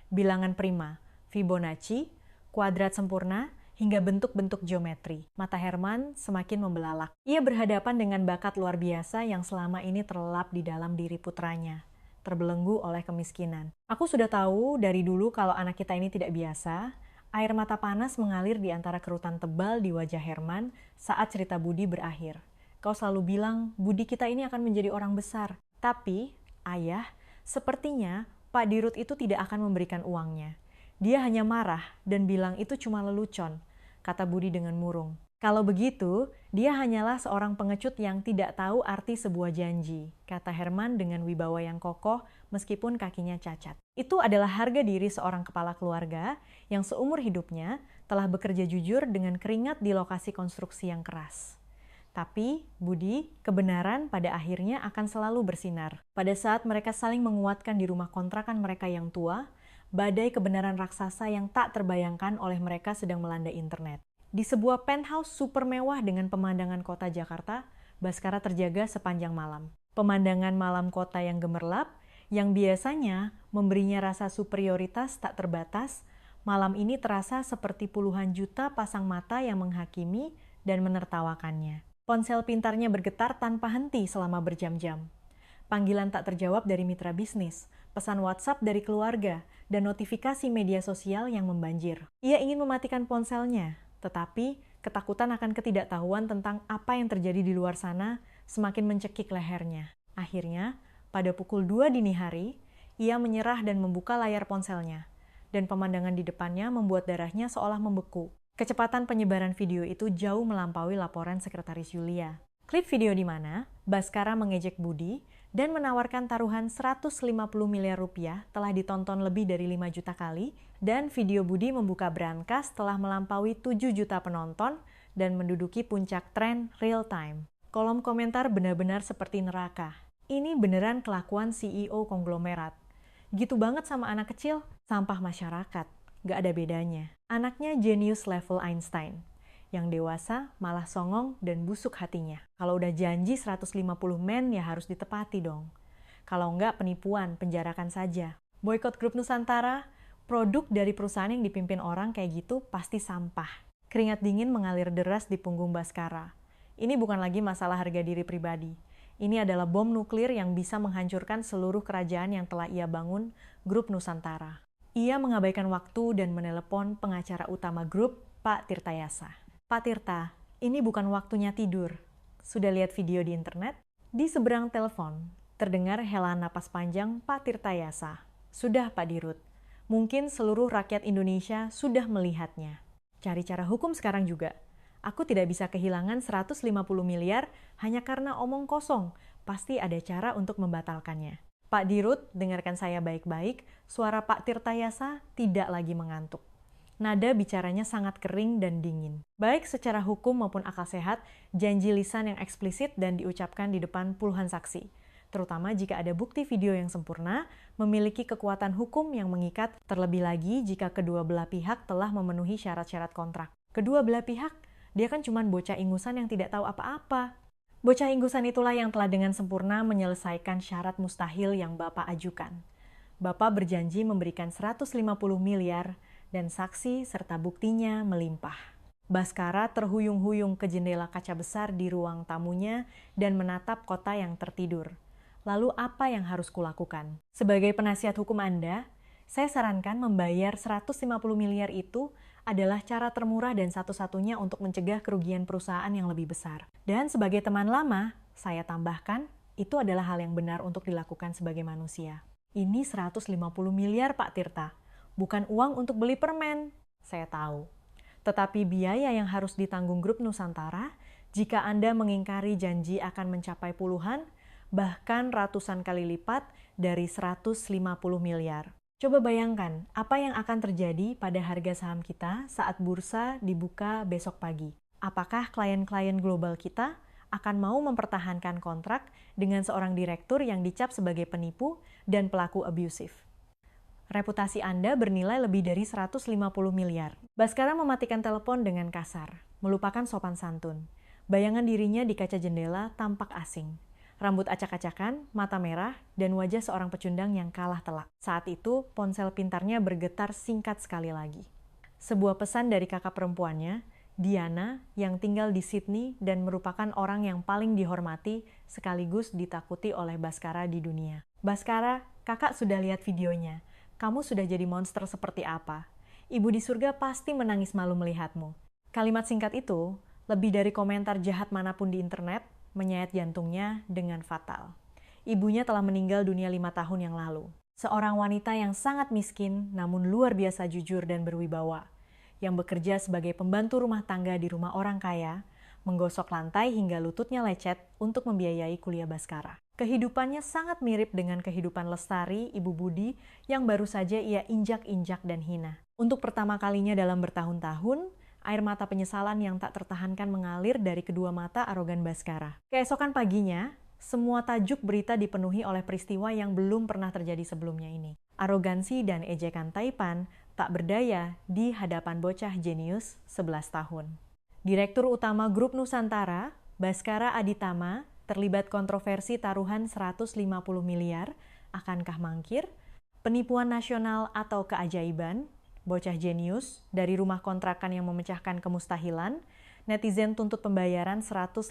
Bilangan prima, Fibonacci, kuadrat sempurna, hingga bentuk-bentuk geometri. Mata Herman semakin membelalak. Ia berhadapan dengan bakat luar biasa yang selama ini terlelap di dalam diri putranya, terbelenggu oleh kemiskinan. Aku sudah tahu dari dulu kalau anak kita ini tidak biasa. Air mata panas mengalir di antara kerutan tebal di wajah Herman saat cerita Budi berakhir. Kau selalu bilang, Budi kita ini akan menjadi orang besar. Tapi, ayah, sepertinya Pak Dirut itu tidak akan memberikan uangnya. Dia hanya marah dan bilang itu cuma lelucon, kata Budi dengan murung. Kalau begitu, dia hanyalah seorang pengecut yang tidak tahu arti sebuah janji, kata Herman dengan wibawa yang kokoh meskipun kakinya cacat. Itu adalah harga diri seorang kepala keluarga yang seumur hidupnya telah bekerja jujur dengan keringat di lokasi konstruksi yang keras. Tapi, Budi, kebenaran pada akhirnya akan selalu bersinar. Pada saat mereka saling menguatkan di rumah kontrakan mereka yang tua, badai kebenaran raksasa yang tak terbayangkan oleh mereka sedang melanda internet. Di sebuah penthouse super mewah dengan pemandangan kota Jakarta, Baskara terjaga sepanjang malam. Pemandangan malam kota yang gemerlap, yang biasanya memberinya rasa superioritas tak terbatas, malam ini terasa seperti puluhan juta pasang mata yang menghakimi dan menertawakannya. Ponsel pintarnya bergetar tanpa henti selama berjam-jam. Panggilan tak terjawab dari mitra bisnis, pesan WhatsApp dari keluarga, dan notifikasi media sosial yang membanjir. Ia ingin mematikan ponselnya, tetapi ketakutan akan ketidaktahuan tentang apa yang terjadi di luar sana semakin mencekik lehernya. Akhirnya, pada pukul 2 dini hari, ia menyerah dan membuka layar ponselnya, dan pemandangan di depannya membuat darahnya seolah membeku. Kecepatan penyebaran video itu jauh melampaui laporan Sekretaris Yulia. Klip video di mana Baskara mengejek Budi dan menawarkan taruhan 150 miliar rupiah telah ditonton lebih dari 5 juta kali, dan video Budi membuka brankas telah melampaui 7 juta penonton dan menduduki puncak tren real time. Kolom komentar benar-benar seperti neraka. Ini beneran kelakuan CEO konglomerat. Gitu banget sama anak kecil, sampah masyarakat. Gak ada bedanya. Anaknya jenius level Einstein. Yang dewasa malah songong dan busuk hatinya. Kalau udah janji 150 men ya harus ditepati dong. Kalau enggak penipuan, penjarakan saja. Boykot Grup Nusantara, produk dari perusahaan yang dipimpin orang kayak gitu pasti sampah. Keringat dingin mengalir deras di punggung Baskara. Ini bukan lagi masalah harga diri pribadi. Ini adalah bom nuklir yang bisa menghancurkan seluruh kerajaan yang telah ia bangun, Grup Nusantara. Ia mengabaikan waktu dan menelepon pengacara utama grup, Pak Tirtayasa. Pak Tirta, ini bukan waktunya tidur. Sudah lihat video di internet? Di seberang telepon, terdengar hela napas panjang Pak Tirtayasa. Sudah Pak Dirut, mungkin seluruh rakyat Indonesia sudah melihatnya. Cari cara hukum sekarang juga. Aku tidak bisa kehilangan 150 miliar hanya karena omong kosong. Pasti ada cara untuk membatalkannya. Pak Dirut, dengarkan saya baik-baik, suara Pak Tirtayasa tidak lagi mengantuk. Nada bicaranya sangat kering dan dingin. Baik secara hukum maupun akal sehat, janji lisan yang eksplisit dan diucapkan di depan puluhan saksi. Terutama jika ada bukti video yang sempurna, memiliki kekuatan hukum yang mengikat, terlebih lagi jika kedua belah pihak telah memenuhi syarat-syarat kontrak. Kedua belah pihak, dia kan cuma bocah ingusan yang tidak tahu apa-apa. Bocah ingusan itulah yang telah dengan sempurna menyelesaikan syarat mustahil yang Bapak ajukan. Bapak berjanji memberikan 150 miliar, dan saksi serta buktinya melimpah. Baskara terhuyung-huyung ke jendela kaca besar di ruang tamunya dan menatap kota yang tertidur. Lalu apa yang harus kulakukan? Sebagai penasihat hukum Anda, saya sarankan membayar 150 miliar itu adalah cara termurah dan satu-satunya untuk mencegah kerugian perusahaan yang lebih besar. Dan sebagai teman lama, saya tambahkan, Itu adalah hal yang benar untuk dilakukan sebagai manusia. Ini 150 miliar Pak Tirta, bukan uang untuk beli permen. Saya tahu. Tetapi biaya yang harus ditanggung Grup Nusantara jika Anda mengingkari janji akan mencapai puluhan, bahkan ratusan kali lipat dari 150 miliar. Coba bayangkan apa yang akan terjadi pada harga saham kita saat bursa dibuka besok pagi. Apakah klien-klien global kita akan mau mempertahankan kontrak dengan seorang direktur yang dicap sebagai penipu dan pelaku abusif? Reputasi Anda bernilai lebih dari 150 miliar. Baskara mematikan telepon dengan kasar, melupakan sopan santun. Bayangan dirinya di kaca jendela tampak asing. Rambut acak-acakan, mata merah, dan wajah seorang pecundang yang kalah telak. Saat itu, ponsel pintarnya bergetar singkat sekali lagi. Sebuah pesan dari kakak perempuannya, Diana, yang tinggal di Sydney dan merupakan orang yang paling dihormati sekaligus ditakuti oleh Baskara di dunia. Baskara, kakak sudah lihat videonya. Kamu sudah jadi monster seperti apa? Ibu di surga pasti menangis malu melihatmu. Kalimat singkat itu, lebih dari komentar jahat manapun di internet, menyayat jantungnya dengan fatal. Ibunya telah meninggal dunia 5 tahun yang lalu. Seorang wanita yang sangat miskin, namun luar biasa jujur dan berwibawa. Yang bekerja sebagai pembantu rumah tangga di rumah orang kaya, menggosok lantai hingga lututnya lecet untuk membiayai kuliah Baskara. Kehidupannya sangat mirip dengan kehidupan Lestari, Ibu Budi, yang baru saja ia injak-injak dan hina. Untuk pertama kalinya dalam bertahun-tahun, air mata penyesalan yang tak tertahankan mengalir dari kedua mata arogan Baskara. Keesokan paginya, semua tajuk berita dipenuhi oleh peristiwa yang belum pernah terjadi sebelumnya ini. Arogansi dan ejekan Taipan tak berdaya di hadapan bocah jenius 11 tahun. Direktur Utama Grup Nusantara, Baskara Aditama, terlibat kontroversi taruhan 150 miliar, akankah mangkir? Penipuan nasional atau keajaiban? Bocah jenius, dari rumah kontrakan yang memecahkan kemustahilan, netizen tuntut pembayaran 150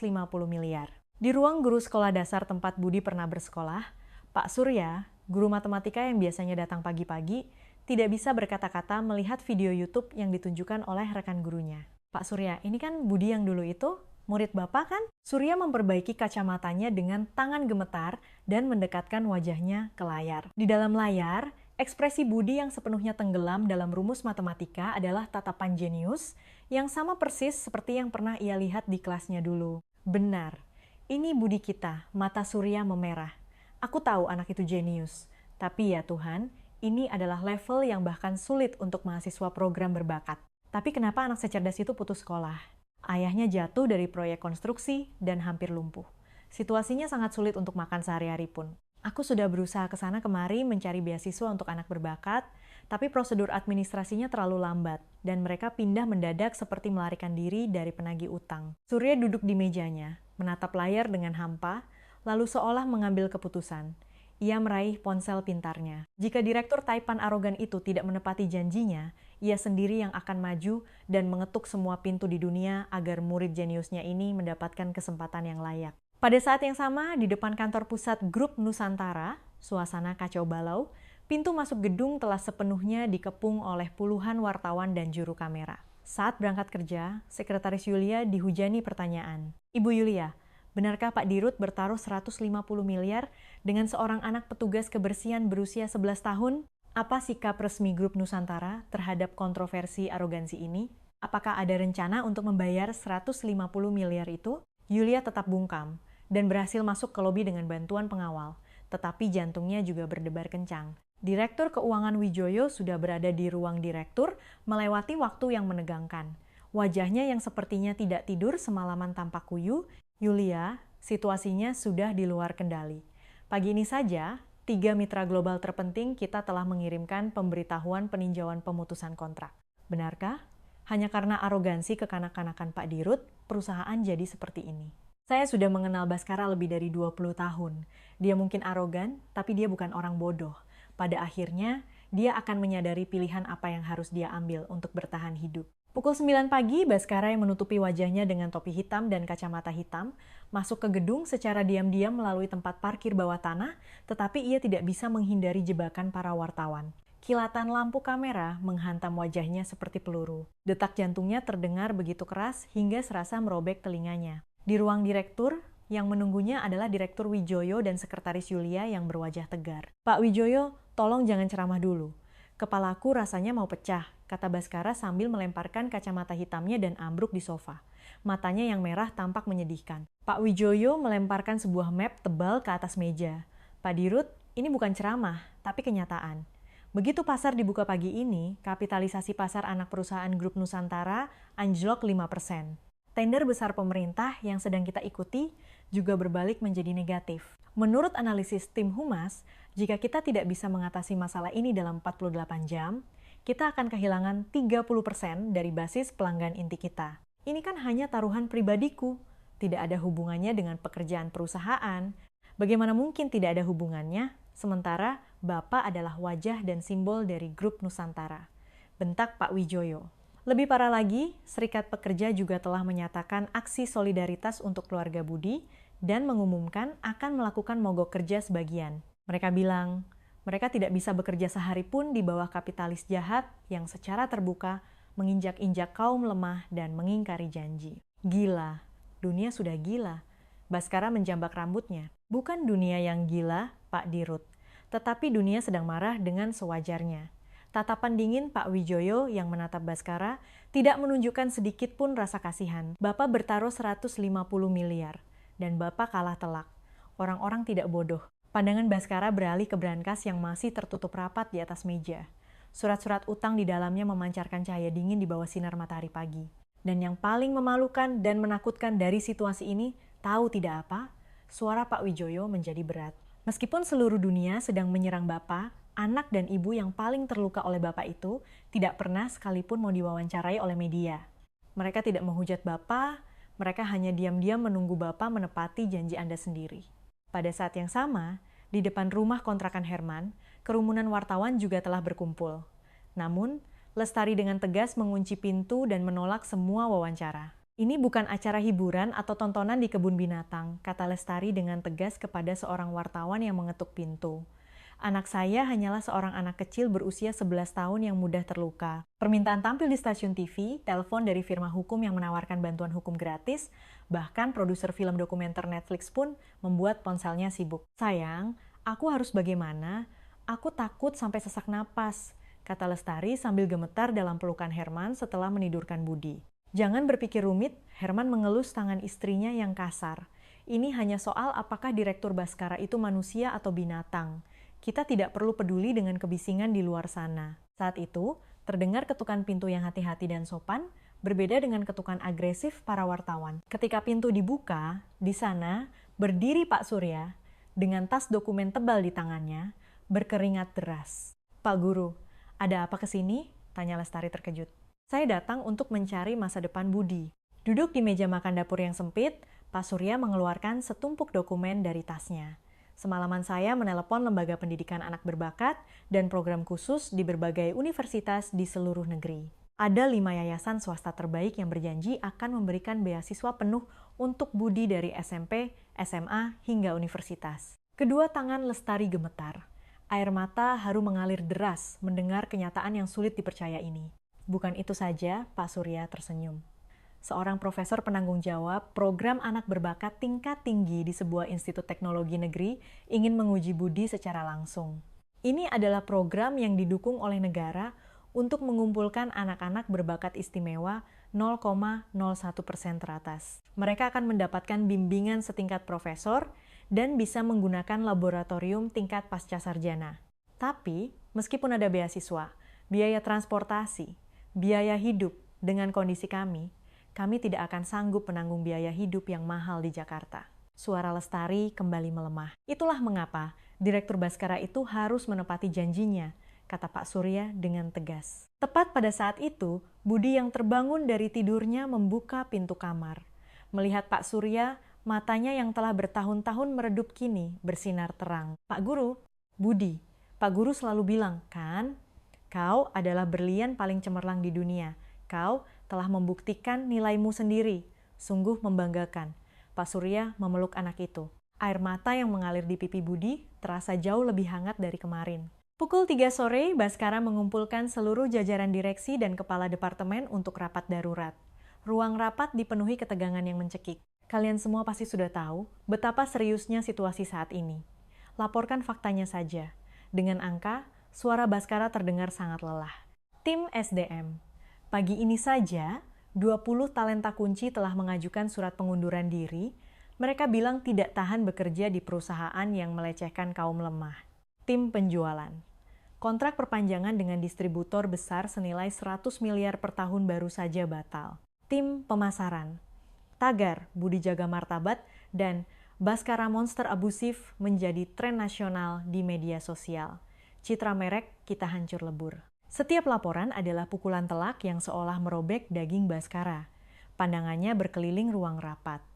miliar. Di ruang guru sekolah dasar tempat Budi pernah bersekolah, Pak Surya, guru matematika yang biasanya datang pagi-pagi, tidak bisa berkata-kata melihat video YouTube yang ditunjukkan oleh rekan gurunya. Pak Surya, ini kan Budi yang dulu itu? Murid Bapak kan? Surya memperbaiki kacamatanya dengan tangan gemetar dan mendekatkan wajahnya ke layar. Di dalam layar, ekspresi Budi yang sepenuhnya tenggelam dalam rumus matematika adalah tatapan jenius yang sama persis seperti yang pernah ia lihat di kelasnya dulu. Benar, ini Budi kita, mata Surya memerah. Aku tahu anak itu jenius, tapi ya Tuhan, ini adalah level yang bahkan sulit untuk mahasiswa program berbakat. Tapi kenapa anak secerdas itu putus sekolah? Ayahnya jatuh dari proyek konstruksi dan hampir lumpuh. Situasinya sangat sulit untuk makan sehari-hari pun. Aku sudah berusaha ke sana kemari mencari beasiswa untuk anak berbakat, tapi prosedur administrasinya terlalu lambat, dan mereka pindah mendadak seperti melarikan diri dari penagih utang. Surya duduk di mejanya, menatap layar dengan hampa, lalu seolah mengambil keputusan. Ia meraih ponsel pintarnya. Jika direktur Taipan arogan itu tidak menepati janjinya, ia sendiri yang akan maju dan mengetuk semua pintu di dunia agar murid jeniusnya ini mendapatkan kesempatan yang layak. Pada saat yang sama, di depan kantor pusat Grup Nusantara, suasana kacau balau, pintu masuk gedung telah sepenuhnya dikepung oleh puluhan wartawan dan juru kamera. Saat berangkat kerja, Sekretaris Yulia dihujani pertanyaan. Ibu Yulia, benarkah Pak Dirut bertaruh 150 miliar dengan seorang anak petugas kebersihan berusia 11 tahun? Apa sikap resmi Grup Nusantara terhadap kontroversi arogansi ini? Apakah ada rencana untuk membayar 150 miliar itu? Yulia tetap bungkam dan berhasil masuk ke lobi dengan bantuan pengawal, tetapi jantungnya juga berdebar kencang. Direktur Keuangan Wijoyo sudah berada di ruang direktur melewati waktu yang menegangkan. Wajahnya yang sepertinya tidak tidur semalaman tampak kuyu. Yulia, situasinya sudah di luar kendali. Pagi ini saja, 3 mitra global terpenting kita telah mengirimkan pemberitahuan peninjauan pemutusan kontrak. Benarkah? Hanya karena arogansi kekanak-kanakan Pak Dirut, perusahaan jadi seperti ini. Saya sudah mengenal Baskara lebih dari 20 tahun. Dia mungkin arogan, tapi dia bukan orang bodoh. Pada akhirnya, dia akan menyadari pilihan apa yang harus dia ambil untuk bertahan hidup. Pukul 9 pagi, Baskara yang menutupi wajahnya dengan topi hitam dan kacamata hitam, masuk ke gedung secara diam-diam melalui tempat parkir bawah tanah, tetapi ia tidak bisa menghindari jebakan para wartawan. Kilatan lampu kamera menghantam wajahnya seperti peluru. Detak jantungnya terdengar begitu keras hingga serasa merobek telinganya. Di ruang direktur, Yang menunggunya adalah Direktur Wijoyo dan Sekretaris Yulia yang berwajah tegar. "Pak Wijoyo, tolong jangan ceramah dulu. Kepalaku rasanya mau pecah," kata Baskara sambil melemparkan kacamata hitamnya dan ambruk di sofa. Matanya yang merah tampak menyedihkan. Pak Wijoyo melemparkan sebuah map tebal ke atas meja. "Pak Dirut, ini bukan ceramah, tapi kenyataan. Begitu pasar dibuka pagi ini, kapitalisasi pasar anak perusahaan Grup Nusantara anjlok 5%. Tender besar pemerintah yang sedang kita ikuti juga berbalik menjadi negatif. Menurut analisis tim Humas, jika kita tidak bisa mengatasi masalah ini dalam 48 jam, kita akan kehilangan 30% dari basis pelanggan inti kita. Ini kan hanya taruhan pribadiku, tidak ada hubungannya dengan pekerjaan perusahaan. Bagaimana mungkin tidak ada hubungannya, sementara Bapak adalah wajah dan simbol dari Grup Nusantara," bentak Pak Wijoyo. Lebih parah lagi, Serikat Pekerja juga telah menyatakan aksi solidaritas untuk keluarga Budi dan mengumumkan akan melakukan mogok kerja sebagian. Mereka bilang, mereka tidak bisa bekerja sehari pun di bawah kapitalis jahat yang secara terbuka menginjak-injak kaum lemah dan mengingkari janji. Gila, dunia sudah gila. Baskara menjambak rambutnya. Bukan dunia yang gila, Pak Dirut, tetapi dunia sedang marah dengan sewajarnya. Tatapan dingin Pak Wijoyo yang menatap Baskara tidak menunjukkan sedikit pun rasa kasihan. Bapak bertaruh 150 miliar, dan Bapak kalah telak. Orang-orang tidak bodoh. Pandangan Baskara beralih ke brankas yang masih tertutup rapat di atas meja. Surat-surat utang di dalamnya memancarkan cahaya dingin di bawah sinar matahari pagi. Dan yang paling memalukan dan menakutkan dari situasi ini, tahu tidak apa? Suara Pak Wijoyo menjadi berat. Meskipun seluruh dunia sedang menyerang Bapak, anak dan ibu yang paling terluka oleh Bapak itu tidak pernah sekalipun mau diwawancarai oleh media. Mereka tidak menghujat Bapak, mereka hanya diam-diam menunggu Bapak menepati janji Anda sendiri. Pada saat yang sama, di depan rumah kontrakan Herman, kerumunan wartawan juga telah berkumpul. Namun, Lestari dengan tegas mengunci pintu dan menolak semua wawancara. "Ini bukan acara hiburan atau tontonan di kebun binatang," kata Lestari dengan tegas kepada seorang wartawan yang mengetuk pintu. "Anak saya hanyalah seorang anak kecil berusia 11 tahun yang mudah terluka." Permintaan tampil di stasiun TV, telepon dari firma hukum yang menawarkan bantuan hukum gratis, bahkan produser film dokumenter Netflix pun membuat ponselnya sibuk. "Sayang, aku harus bagaimana? Aku takut sampai sesak napas," kata Lestari sambil gemetar dalam pelukan Herman setelah menidurkan Budi. "Jangan berpikir rumit," Herman mengelus tangan istrinya yang kasar. "Ini hanya soal apakah Direktur Baskara itu manusia atau binatang. Kita tidak perlu peduli dengan kebisingan di luar sana." Saat itu, terdengar ketukan pintu yang hati-hati dan sopan, berbeda dengan ketukan agresif para wartawan. Ketika pintu dibuka, di sana berdiri Pak Surya, dengan tas dokumen tebal di tangannya, berkeringat deras. "Pak Guru, ada apa kesini?" tanya Lestari terkejut. "Saya datang untuk mencari masa depan Budi." Duduk di meja makan dapur yang sempit, Pak Surya mengeluarkan setumpuk dokumen dari tasnya. "Semalaman saya menelepon lembaga pendidikan anak berbakat dan program khusus di berbagai universitas di seluruh negeri. Ada 5 yayasan swasta terbaik yang berjanji akan memberikan beasiswa penuh untuk Budi dari SMP, SMA, hingga universitas." Kedua tangan Lestari gemetar. Air mata haru mengalir deras mendengar kenyataan yang sulit dipercaya ini. "Bukan itu saja," Pak Surya tersenyum. "Seorang profesor penanggung jawab program anak berbakat tingkat tinggi di sebuah institut teknologi negeri ingin menguji Budi secara langsung. Ini adalah program yang didukung oleh negara untuk mengumpulkan anak-anak berbakat istimewa 0,01% teratas. Mereka akan mendapatkan bimbingan setingkat profesor dan bisa menggunakan laboratorium tingkat pasca sarjana. Tapi, meskipun ada beasiswa, biaya transportasi, biaya hidup dengan kondisi kami tidak akan sanggup menanggung biaya hidup yang mahal di Jakarta." Suara Lestari kembali melemah. "Itulah mengapa Direktur Baskara itu harus menepati janjinya," kata Pak Surya dengan tegas. Tepat pada saat itu, Budi yang terbangun dari tidurnya membuka pintu kamar. Melihat Pak Surya, matanya yang telah bertahun-tahun meredup kini bersinar terang. "Pak Guru," "Budi, Pak Guru selalu bilang, kan? Kau adalah berlian paling cemerlang di dunia. Kau telah membuktikan nilaimu sendiri. Sungguh membanggakan." Pak Surya memeluk anak itu. Air mata yang mengalir di pipi Budi terasa jauh lebih hangat dari kemarin. Pukul 3 sore, Baskara mengumpulkan seluruh jajaran direksi dan kepala departemen untuk rapat darurat. Ruang rapat dipenuhi ketegangan yang mencekik. Kalian semua pasti sudah tahu betapa seriusnya situasi saat ini. Laporkan faktanya saja. Dengan angka, suara Baskara terdengar sangat lelah. Tim SDM. Pagi ini saja, 20 talenta kunci telah mengajukan surat pengunduran diri. Mereka bilang tidak tahan bekerja di perusahaan yang melecehkan kaum lemah. Tim penjualan. Kontrak perpanjangan dengan distributor besar senilai 100 miliar per tahun baru saja batal. Tim pemasaran. Tagar, Budi Jaga Martabat, dan Baskara Monster abusif menjadi tren nasional di media sosial. Citra merek kita hancur lebur. Setiap laporan adalah pukulan telak yang seolah merobek daging Baskara. Pandangannya berkeliling ruang rapat.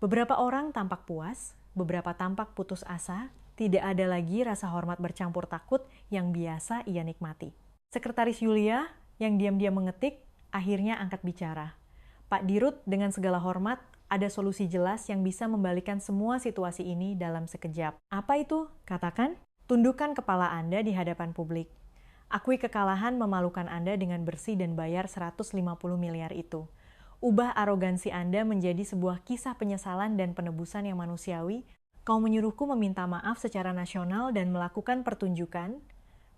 Beberapa orang tampak puas, beberapa tampak putus asa, tidak ada lagi rasa hormat bercampur takut yang biasa ia nikmati. Sekretaris Yulia yang diam-diam mengetik, akhirnya angkat bicara. Pak Dirut, dengan segala hormat, ada solusi jelas yang bisa membalikan semua situasi ini dalam sekejap. Apa itu? Katakan. Tundukkan kepala Anda di hadapan publik. Akui kekalahan memalukan Anda dengan bersih dan bayar 150 miliar itu. Ubah arogansi Anda menjadi sebuah kisah penyesalan dan penebusan yang manusiawi. Kau menyuruhku meminta maaf secara nasional dan melakukan pertunjukan.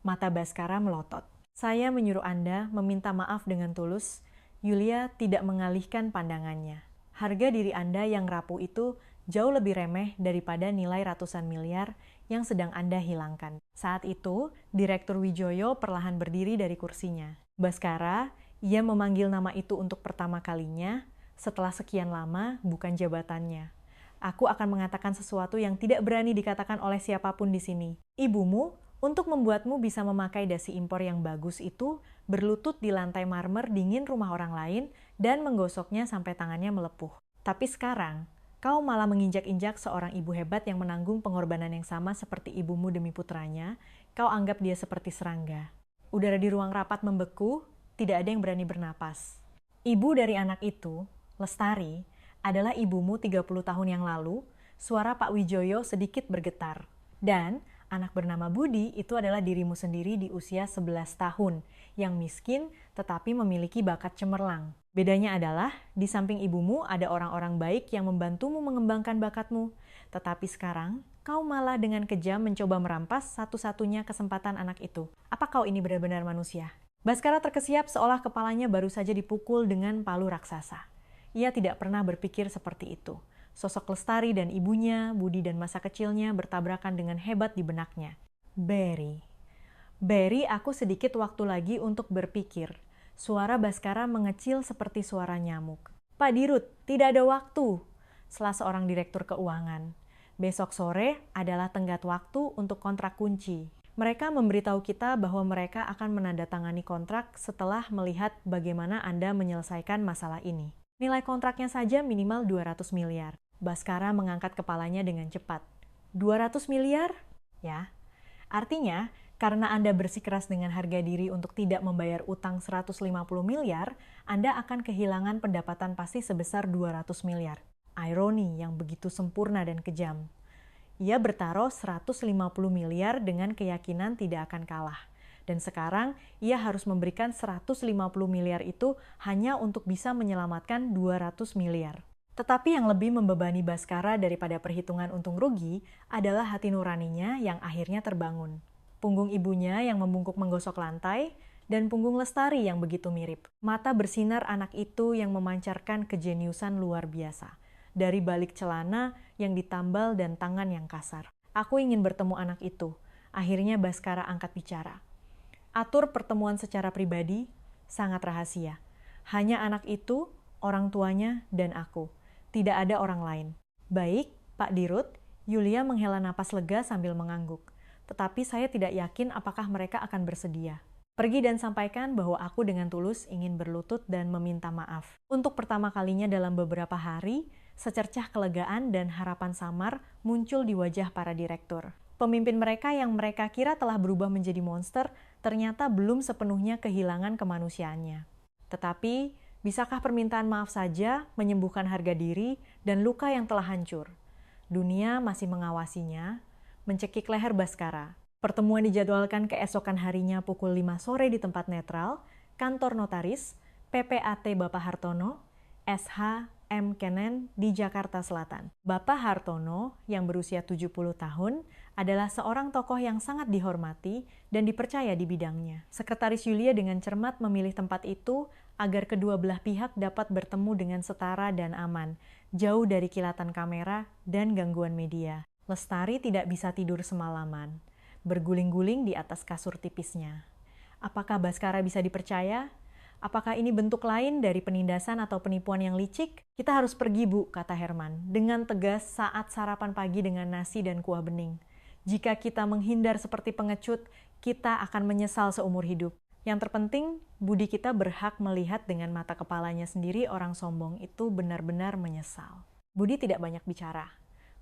Mata Baskara melotot. Saya menyuruh Anda meminta maaf dengan tulus. Yulia tidak mengalihkan pandangannya. Harga diri Anda yang rapuh itu jauh lebih remeh daripada nilai ratusan miliar yang sedang Anda hilangkan. Saat itu, Direktur Wijoyo perlahan berdiri dari kursinya. Baskara, ia memanggil nama itu untuk pertama kalinya setelah sekian lama bukan jabatannya. Aku akan mengatakan sesuatu yang tidak berani dikatakan oleh siapapun di sini. Ibumu, untuk membuatmu bisa memakai dasi impor yang bagus itu, berlutut di lantai marmer dingin rumah orang lain dan menggosoknya sampai tangannya melepuh. Tapi sekarang, kau malah menginjak-injak seorang ibu hebat yang menanggung pengorbanan yang sama seperti ibumu demi putranya. Kau anggap dia seperti serangga. Udara di ruang rapat membeku, tidak ada yang berani bernapas. Ibu dari anak itu, Lestari, adalah ibumu 30 tahun yang lalu. Suara Pak Wijoyo sedikit bergetar. Dan anak bernama Budi itu adalah dirimu sendiri di usia 11 tahun, yang miskin tetapi memiliki bakat cemerlang. Bedanya adalah, di samping ibumu ada orang-orang baik yang membantumu mengembangkan bakatmu. Tetapi sekarang, kau malah dengan kejam mencoba merampas satu-satunya kesempatan anak itu. Apa kau ini benar-benar manusia? Baskara terkesiap seolah kepalanya baru saja dipukul dengan palu raksasa. Ia tidak pernah berpikir seperti itu. Sosok Lestari dan ibunya, Budi dan masa kecilnya bertabrakan dengan hebat di benaknya. Beri aku sedikit waktu lagi untuk berpikir. Suara Baskara mengecil seperti suara nyamuk. Pak Dirut, tidak ada waktu. Salah seorang direktur keuangan. Besok sore adalah tenggat waktu untuk kontrak kunci. Mereka memberitahu kita bahwa mereka akan menandatangani kontrak setelah melihat bagaimana Anda menyelesaikan masalah ini. Nilai kontraknya saja minimal 200 miliar. Baskara mengangkat kepalanya dengan cepat. 200 miliar? Ya. Artinya, karena Anda bersikeras dengan harga diri untuk tidak membayar utang 150 miliar, Anda akan kehilangan pendapatan pasti sebesar 200 miliar. Ironi yang begitu sempurna dan kejam. Ia bertaruh 150 miliar dengan keyakinan tidak akan kalah. Dan sekarang ia harus memberikan 150 miliar itu hanya untuk bisa menyelamatkan 200 miliar. Tetapi yang lebih membebani Baskara daripada perhitungan untung rugi adalah hati nuraninya yang akhirnya terbangun. Punggung ibunya yang membungkuk menggosok lantai, dan punggung Lestari yang begitu mirip. Mata bersinar anak itu yang memancarkan kejeniusan luar biasa. Dari balik celana yang ditambal dan tangan yang kasar. Aku ingin bertemu anak itu. Akhirnya Baskara angkat bicara. Atur pertemuan secara pribadi, sangat rahasia. Hanya anak itu, orang tuanya, dan aku. Tidak ada orang lain. Baik, Pak Dirut. Yulia menghela napas lega sambil mengangguk. Tetapi saya tidak yakin apakah mereka akan bersedia. Pergi dan sampaikan bahwa aku dengan tulus ingin berlutut dan meminta maaf. Untuk pertama kalinya dalam beberapa hari, secercah kelegaan dan harapan samar muncul di wajah para direktur. Pemimpin mereka yang mereka kira telah berubah menjadi monster, ternyata belum sepenuhnya kehilangan kemanusiaannya. Tetapi, bisakah permintaan maaf saja menyembuhkan harga diri dan luka yang telah hancur? Dunia masih mengawasinya, mencekik leher Baskara. Pertemuan dijadwalkan keesokan harinya pukul 5 sore di tempat netral, kantor notaris, PPAT Bapak Hartono, SH, M. Kenen di Jakarta Selatan. Bapak Hartono yang berusia 70 tahun adalah seorang tokoh yang sangat dihormati dan dipercaya di bidangnya. Sekretaris Yulia dengan cermat memilih tempat itu agar kedua belah pihak dapat bertemu dengan setara dan aman, jauh dari kilatan kamera dan gangguan media. Lestari tidak bisa tidur semalaman, berguling-guling di atas kasur tipisnya. Apakah Baskara bisa dipercaya? Apakah ini bentuk lain dari penindasan atau penipuan yang licik? Kita harus pergi, Bu, kata Herman, dengan tegas saat sarapan pagi dengan nasi dan kuah bening. Jika kita menghindar seperti pengecut, kita akan menyesal seumur hidup. Yang terpenting, budi kita berhak melihat dengan mata kepalanya sendiri orang sombong itu benar-benar menyesal. Budi tidak banyak bicara,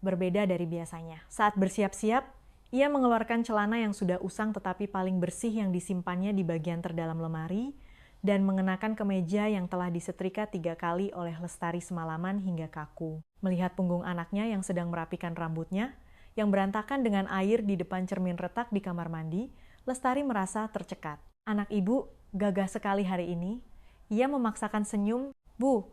berbeda dari biasanya. Saat bersiap-siap, ia mengeluarkan celana yang sudah usang tetapi paling bersih yang disimpannya di bagian terdalam lemari dan mengenakan kemeja yang telah disetrika 3 kali oleh Lestari semalaman hingga kaku. Melihat punggung anaknya yang sedang merapikan rambutnya, yang berantakan dengan air di depan cermin retak di kamar mandi, Lestari merasa tercekat. Anak ibu gagah sekali hari ini. Ia memaksakan senyum. Bu,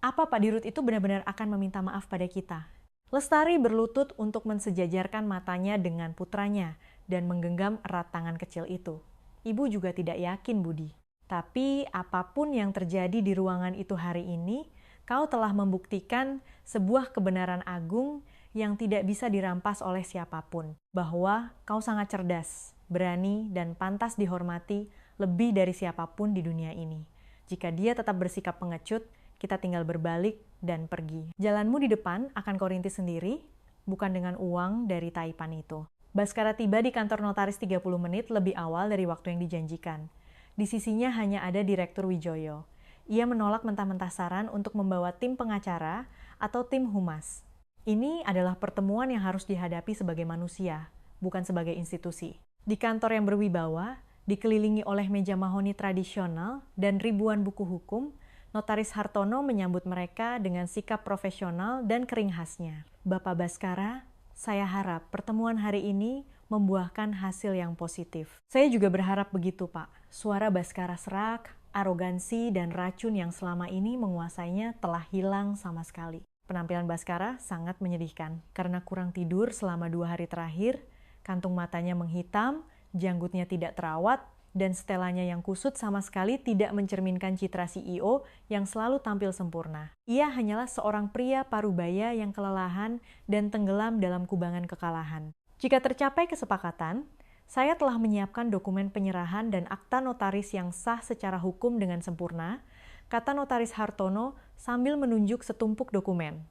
apa Pak Dirut itu benar-benar akan meminta maaf pada kita? Lestari berlutut untuk mensejajarkan matanya dengan putranya dan menggenggam erat tangan kecil itu. Ibu juga tidak yakin, Budi. Tapi apapun yang terjadi di ruangan itu hari ini, kau telah membuktikan sebuah kebenaran agung yang tidak bisa dirampas oleh siapapun. Bahwa kau sangat cerdas, berani, dan pantas dihormati lebih dari siapapun di dunia ini. Jika dia tetap bersikap pengecut, kita tinggal berbalik dan pergi. Jalanmu di depan akan kau rintis sendiri, bukan dengan uang dari taipan itu. Baskara tiba di kantor notaris 30 menit lebih awal dari waktu yang dijanjikan. Di sisinya hanya ada Direktur Wijoyo. Ia menolak mentah-mentah saran untuk membawa tim pengacara atau tim humas. Ini adalah pertemuan yang harus dihadapi sebagai manusia, bukan sebagai institusi. Di kantor yang berwibawa, dikelilingi oleh meja mahoni tradisional dan ribuan buku hukum, Notaris Hartono menyambut mereka dengan sikap profesional dan kering khasnya. Bapak Baskara, saya harap pertemuan hari ini membuahkan hasil yang positif. Saya juga berharap begitu, Pak. Suara Baskara serak, arogansi, dan racun yang selama ini menguasainya telah hilang sama sekali. Penampilan Baskara sangat menyedihkan. Karena kurang tidur selama 2 hari terakhir, kantung matanya menghitam, janggutnya tidak terawat, dan setelannya yang kusut sama sekali tidak mencerminkan citra CEO yang selalu tampil sempurna. Ia hanyalah seorang pria parubaya yang kelelahan dan tenggelam dalam kubangan kekalahan. Jika tercapai kesepakatan, saya telah menyiapkan dokumen penyerahan dan akta notaris yang sah secara hukum dengan sempurna, kata Notaris Hartono sambil menunjuk setumpuk dokumen.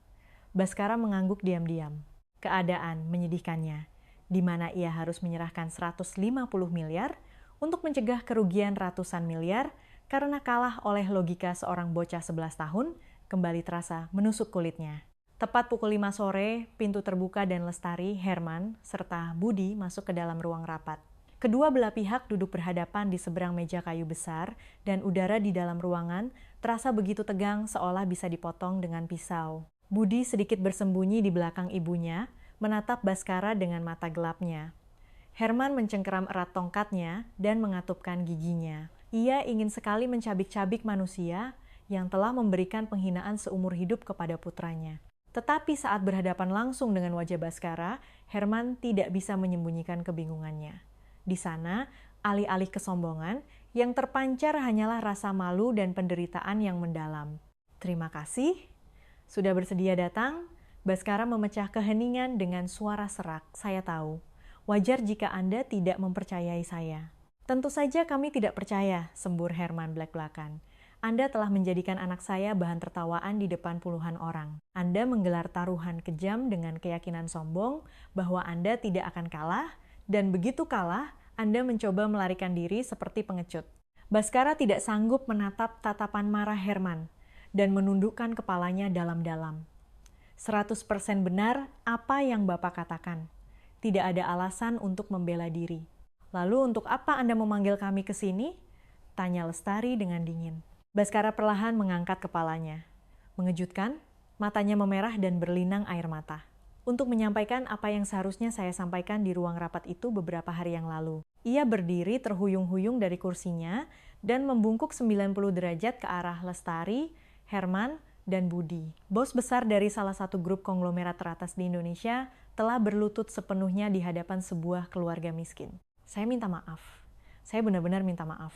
Baskara mengangguk diam-diam. Keadaan menyedihkannya, di mana ia harus menyerahkan 150 miliar untuk mencegah kerugian ratusan miliar karena kalah oleh logika seorang bocah 11 tahun, kembali terasa menusuk kulitnya. Tepat pukul 5 sore, pintu terbuka dan Lestari, Herman, serta Budi masuk ke dalam ruang rapat. Kedua belah pihak duduk berhadapan di seberang meja kayu besar dan udara di dalam ruangan terasa begitu tegang seolah bisa dipotong dengan pisau. Budi sedikit bersembunyi di belakang ibunya, menatap Baskara dengan mata gelapnya. Herman mencengkeram erat tongkatnya dan mengatupkan giginya. Ia ingin sekali mencabik-cabik manusia yang telah memberikan penghinaan seumur hidup kepada putranya. Tetapi saat berhadapan langsung dengan wajah Baskara, Herman tidak bisa menyembunyikan kebingungannya. Di sana, alih-alih kesombongan, yang terpancar hanyalah rasa malu dan penderitaan yang mendalam. Terima kasih. Sudah bersedia datang? Baskara memecah keheningan dengan suara serak. Saya tahu. Wajar jika Anda tidak mempercayai saya. Tentu saja kami tidak percaya, sembur Herman belak-belakan. Anda telah menjadikan anak saya bahan tertawaan di depan puluhan orang. Anda menggelar taruhan kejam dengan keyakinan sombong bahwa Anda tidak akan kalah, dan begitu kalah, Anda mencoba melarikan diri seperti pengecut. Baskara tidak sanggup menatap tatapan marah Herman dan menundukkan kepalanya dalam-dalam. 100% benar apa yang Bapak katakan. Tidak ada alasan untuk membela diri. Lalu untuk apa Anda memanggil kami ke sini? Tanya Lestari dengan dingin. Baskara perlahan mengangkat kepalanya. Mengejutkan, matanya memerah dan berlinang air mata. Untuk menyampaikan apa yang seharusnya saya sampaikan di ruang rapat itu beberapa hari yang lalu. Ia berdiri terhuyung-huyung dari kursinya dan membungkuk 90 derajat ke arah Lestari, Herman, dan Budi, bos besar dari salah satu grup konglomerat teratas di Indonesia, telah berlutut sepenuhnya di hadapan sebuah keluarga miskin. Saya minta maaf. Saya benar-benar minta maaf.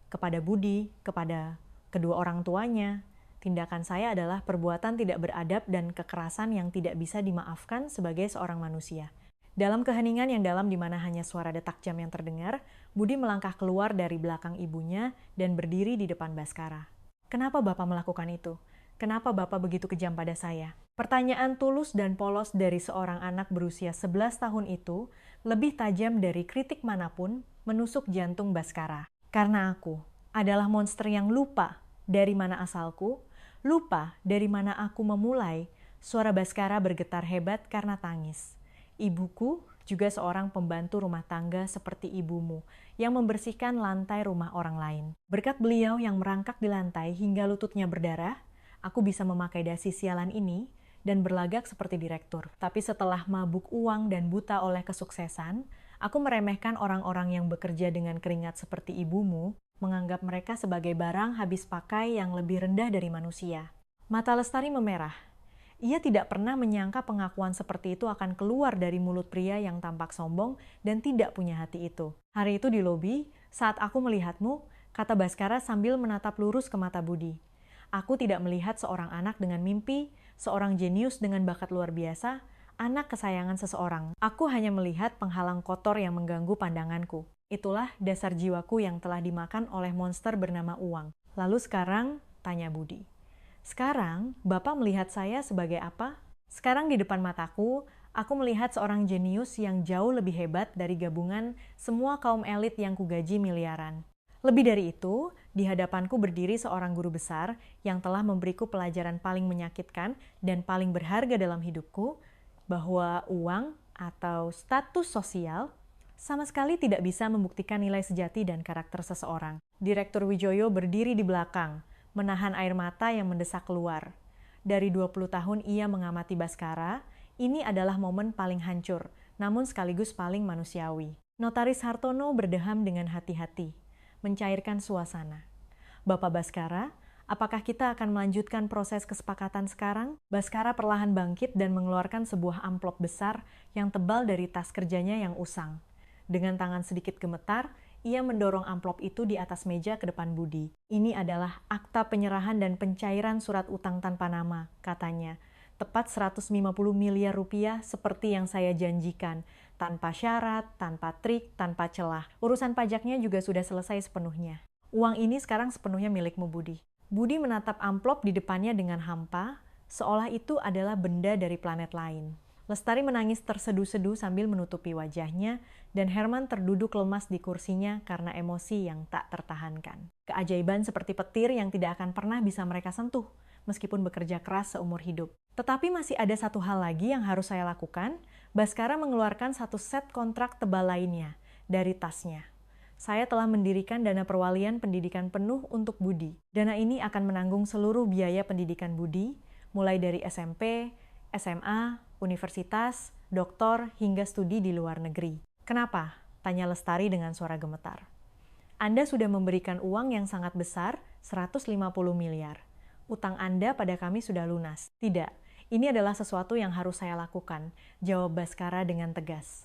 Kepada Budi, kepada kedua orang tuanya, tindakan saya adalah perbuatan tidak beradab dan kekerasan yang tidak bisa dimaafkan sebagai seorang manusia. Dalam keheningan yang dalam di mana hanya suara detak jam yang terdengar, Budi melangkah keluar dari belakang ibunya dan berdiri di depan Baskara. Kenapa Bapak melakukan itu? Kenapa Bapak begitu kejam pada saya? Pertanyaan tulus dan polos dari seorang anak berusia 11 tahun itu lebih tajam dari kritik manapun menusuk jantung Baskara. Karena aku adalah monster yang lupa dari mana asalku, lupa dari mana aku memulai, suara Baskara bergetar hebat karena tangis. Ibuku juga seorang pembantu rumah tangga seperti ibumu yang membersihkan lantai rumah orang lain. Berkat beliau yang merangkak di lantai hingga lututnya berdarah, aku bisa memakai dasi sialan ini dan berlagak seperti direktur. Tapi setelah mabuk uang dan buta oleh kesuksesan, aku meremehkan orang-orang yang bekerja dengan keringat seperti ibumu, menganggap mereka sebagai barang habis pakai yang lebih rendah dari manusia. Mata Lestari memerah. Ia tidak pernah menyangka pengakuan seperti itu akan keluar dari mulut pria yang tampak sombong dan tidak punya hati itu. Hari itu di lobi, saat aku melihatmu, kata Baskara sambil menatap lurus ke mata Budi. Aku tidak melihat seorang anak dengan mimpi, seorang jenius dengan bakat luar biasa, anak kesayangan seseorang. Aku hanya melihat penghalang kotor yang mengganggu pandanganku. Itulah dasar jiwaku yang telah dimakan oleh monster bernama uang. Lalu sekarang, tanya Budi. Sekarang, Bapak melihat saya sebagai apa? Sekarang di depan mataku, aku melihat seorang jenius yang jauh lebih hebat dari gabungan semua kaum elit yang kugaji miliaran. Lebih dari itu, di hadapanku berdiri seorang guru besar yang telah memberiku pelajaran paling menyakitkan dan paling berharga dalam hidupku, bahwa uang atau status sosial sama sekali tidak bisa membuktikan nilai sejati dan karakter seseorang. Direktur Wijoyo berdiri di belakang, menahan air mata yang mendesak keluar. Dari 20 tahun ia mengamati Baskara, ini adalah momen paling hancur, namun sekaligus paling manusiawi. Notaris Hartono berdeham dengan hati-hati, mencairkan suasana. Bapak Baskara, apakah kita akan melanjutkan proses kesepakatan sekarang? Baskara perlahan bangkit dan mengeluarkan sebuah amplop besar yang tebal dari tas kerjanya yang usang. Dengan tangan sedikit gemetar, ia mendorong amplop itu di atas meja ke depan Budi. Ini adalah akta penyerahan dan pencairan surat utang tanpa nama, katanya. Tepat 150 miliar rupiah seperti yang saya janjikan. Tanpa syarat, tanpa trik, tanpa celah. Urusan pajaknya juga sudah selesai sepenuhnya. Uang ini sekarang sepenuhnya milikmu, Budi. Budi menatap amplop di depannya dengan hampa, seolah itu adalah benda dari planet lain. Lestari menangis terseduh-seduh sambil menutupi wajahnya, dan Herman terduduk lemas di kursinya karena emosi yang tak tertahankan. Keajaiban seperti petir yang tidak akan pernah bisa mereka sentuh, meskipun bekerja keras seumur hidup. Tetapi masih ada satu hal lagi yang harus saya lakukan. Baskara mengeluarkan satu set kontrak tebal lainnya dari tasnya. Saya telah mendirikan dana perwalian pendidikan penuh untuk Budi. Dana ini akan menanggung seluruh biaya pendidikan Budi, mulai dari SMP, SMA, universitas, doktor, hingga studi di luar negeri. Kenapa? Tanya Lestari dengan suara gemetar. Anda sudah memberikan uang yang sangat besar, 150 miliar. Utang Anda pada kami sudah lunas. Tidak. Ini adalah sesuatu yang harus saya lakukan, jawab Baskara dengan tegas.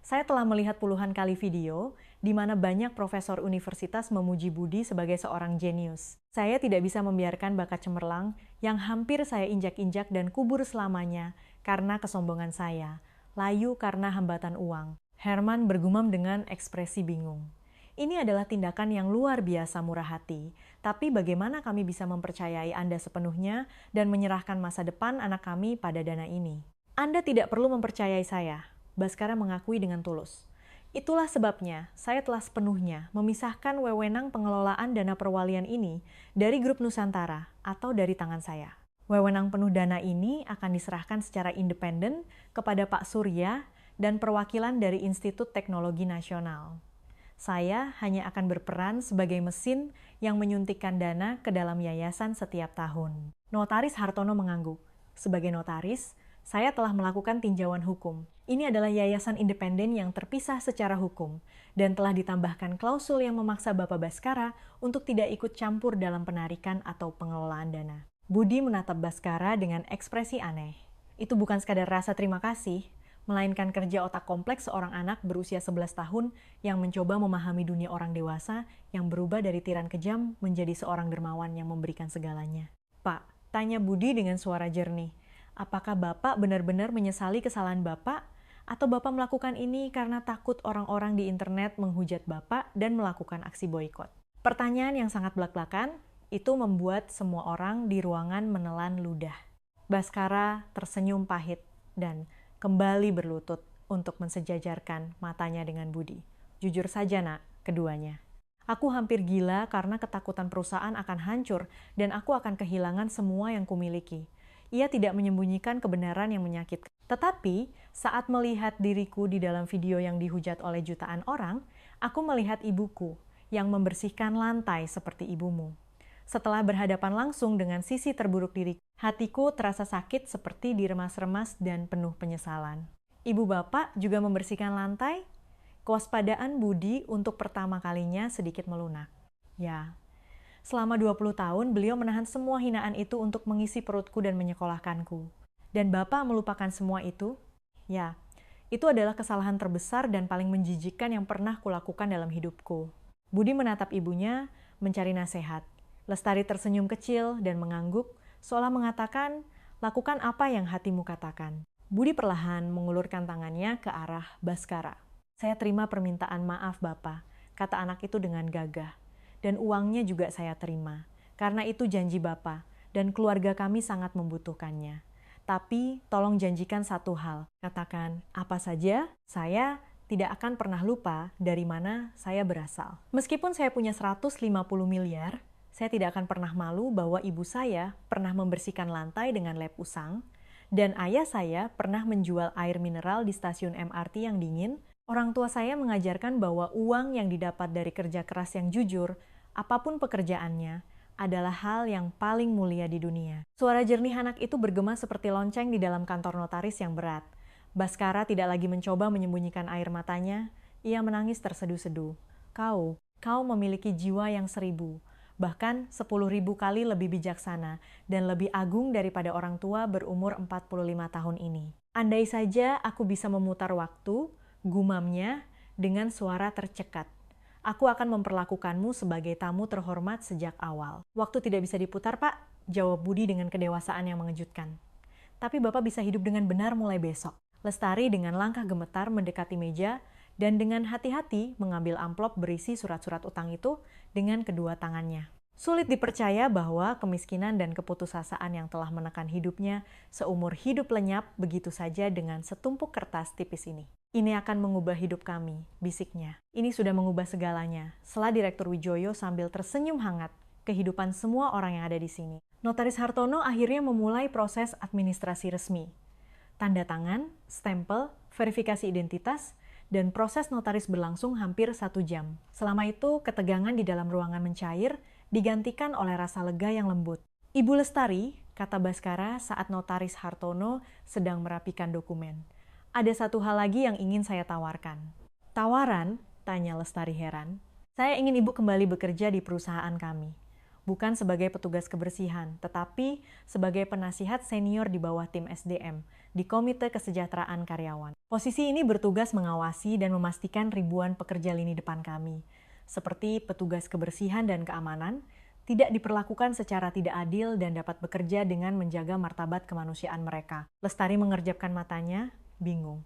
Saya telah melihat puluhan kali video di mana banyak profesor universitas memuji Budi sebagai seorang jenius. Saya tidak bisa membiarkan bakat cemerlang yang hampir saya injak-injak dan kubur selamanya karena kesombongan saya, layu karena hambatan uang. Herman bergumam dengan ekspresi bingung. Ini adalah tindakan yang luar biasa murah hati, tapi bagaimana kami bisa mempercayai Anda sepenuhnya dan menyerahkan masa depan anak kami pada dana ini? Anda tidak perlu mempercayai saya, Baskara mengakui dengan tulus. Itulah sebabnya saya telah sepenuhnya memisahkan wewenang pengelolaan dana perwalian ini dari Grup Nusantara atau dari tangan saya. Wewenang penuh dana ini akan diserahkan secara independen kepada Pak Surya dan perwakilan dari Institut Teknologi Nasional. Saya hanya akan berperan sebagai mesin yang menyuntikkan dana ke dalam yayasan setiap tahun. Notaris Hartono mengangguk. Sebagai notaris, saya telah melakukan tinjauan hukum. Ini adalah yayasan independen yang terpisah secara hukum dan telah ditambahkan klausul yang memaksa Bapak Baskara untuk tidak ikut campur dalam penarikan atau pengelolaan dana. Budi menatap Baskara dengan ekspresi aneh. Itu bukan sekadar rasa terima kasih, melainkan kerja otak kompleks seorang anak berusia 11 tahun yang mencoba memahami dunia orang dewasa yang berubah dari tiran kejam menjadi seorang dermawan yang memberikan segalanya. Pak, tanya Budi dengan suara jernih, apakah Bapak benar-benar menyesali kesalahan Bapak? Atau Bapak melakukan ini karena takut orang-orang di internet menghujat Bapak dan melakukan aksi boikot? Pertanyaan yang sangat belak-belakan, itu membuat semua orang di ruangan menelan ludah. Baskara tersenyum pahit dan kembali berlutut untuk mensejajarkan matanya dengan Budi. Jujur saja nak, keduanya. Aku hampir gila karena ketakutan perusahaan akan hancur dan aku akan kehilangan semua yang kumiliki. Ia tidak menyembunyikan kebenaran yang menyakitkan. Tetapi, saat melihat diriku di dalam video yang dihujat oleh jutaan orang, aku melihat ibuku yang membersihkan lantai seperti ibumu. Setelah berhadapan langsung dengan sisi terburuk diriku, hatiku terasa sakit seperti diremas-remas dan penuh penyesalan. Ibu bapak juga membersihkan lantai? Kewaspadaan Budi untuk pertama kalinya sedikit melunak. Ya, selama 20 tahun beliau menahan semua hinaan itu untuk mengisi perutku dan menyekolahkanku. Dan bapak melupakan semua itu? Ya, itu adalah kesalahan terbesar dan paling menjijikkan yang pernah kulakukan dalam hidupku. Budi menatap ibunya, mencari nasihat. Lestari tersenyum kecil dan mengangguk, seolah mengatakan, lakukan apa yang hatimu katakan. Budi perlahan mengulurkan tangannya ke arah Baskara. Saya terima permintaan maaf Bapak, kata anak itu dengan gagah. Dan uangnya juga saya terima, karena itu janji Bapak, dan keluarga kami sangat membutuhkannya. Tapi tolong janjikan satu hal, katakan apa saja, saya tidak akan pernah lupa dari mana saya berasal. Meskipun saya punya 150 miliar, saya tidak akan pernah malu bahwa ibu saya pernah membersihkan lantai dengan lem usang, dan ayah saya pernah menjual air mineral di stasiun MRT yang dingin. Orang tua saya mengajarkan bahwa uang yang didapat dari kerja keras yang jujur, apapun pekerjaannya, adalah hal yang paling mulia di dunia. Suara jernih anak itu bergema seperti lonceng di dalam kantor notaris yang berat. Baskara tidak lagi mencoba menyembunyikan air matanya, ia menangis terseduh-seduh. Kau memiliki jiwa yang 1000. Bahkan 10.000 kali lebih bijaksana dan lebih agung daripada orang tua berumur 45 tahun ini. Andai saja aku bisa memutar waktu, gumamnya dengan suara tercekat. Aku akan memperlakukanmu sebagai tamu terhormat sejak awal. Waktu tidak bisa diputar, Pak, jawab Budi dengan kedewasaan yang mengejutkan. Tapi Bapak bisa hidup dengan benar mulai besok. Lestari dengan langkah gemetar mendekati meja dan dengan hati-hati mengambil amplop berisi surat-surat utang itu dengan kedua tangannya. Sulit dipercaya bahwa kemiskinan dan keputusasaan yang telah menekan hidupnya seumur hidup lenyap begitu saja dengan setumpuk kertas tipis ini. Ini akan mengubah hidup kami, bisiknya. Ini sudah mengubah segalanya, sela Direktur Wijoyo sambil tersenyum hangat, kehidupan semua orang yang ada di sini. Notaris Hartono akhirnya memulai proses administrasi resmi. Tanda tangan, stempel, verifikasi identitas, dan proses notaris berlangsung hampir 1 jam. Selama itu, ketegangan di dalam ruangan mencair, digantikan oleh rasa lega yang lembut. Ibu Lestari, kata Baskara saat notaris Hartono sedang merapikan dokumen. Ada satu hal lagi yang ingin saya tawarkan. Tawaran? Tanya Lestari heran. Saya ingin ibu kembali bekerja di perusahaan kami. Bukan sebagai petugas kebersihan, tetapi sebagai penasihat senior di bawah tim SDM, di Komite Kesejahteraan Karyawan. Posisi ini bertugas mengawasi dan memastikan ribuan pekerja lini depan kami, seperti petugas kebersihan dan keamanan, tidak diperlakukan secara tidak adil dan dapat bekerja dengan menjaga martabat kemanusiaan mereka. Lestari mengerjapkan matanya, bingung.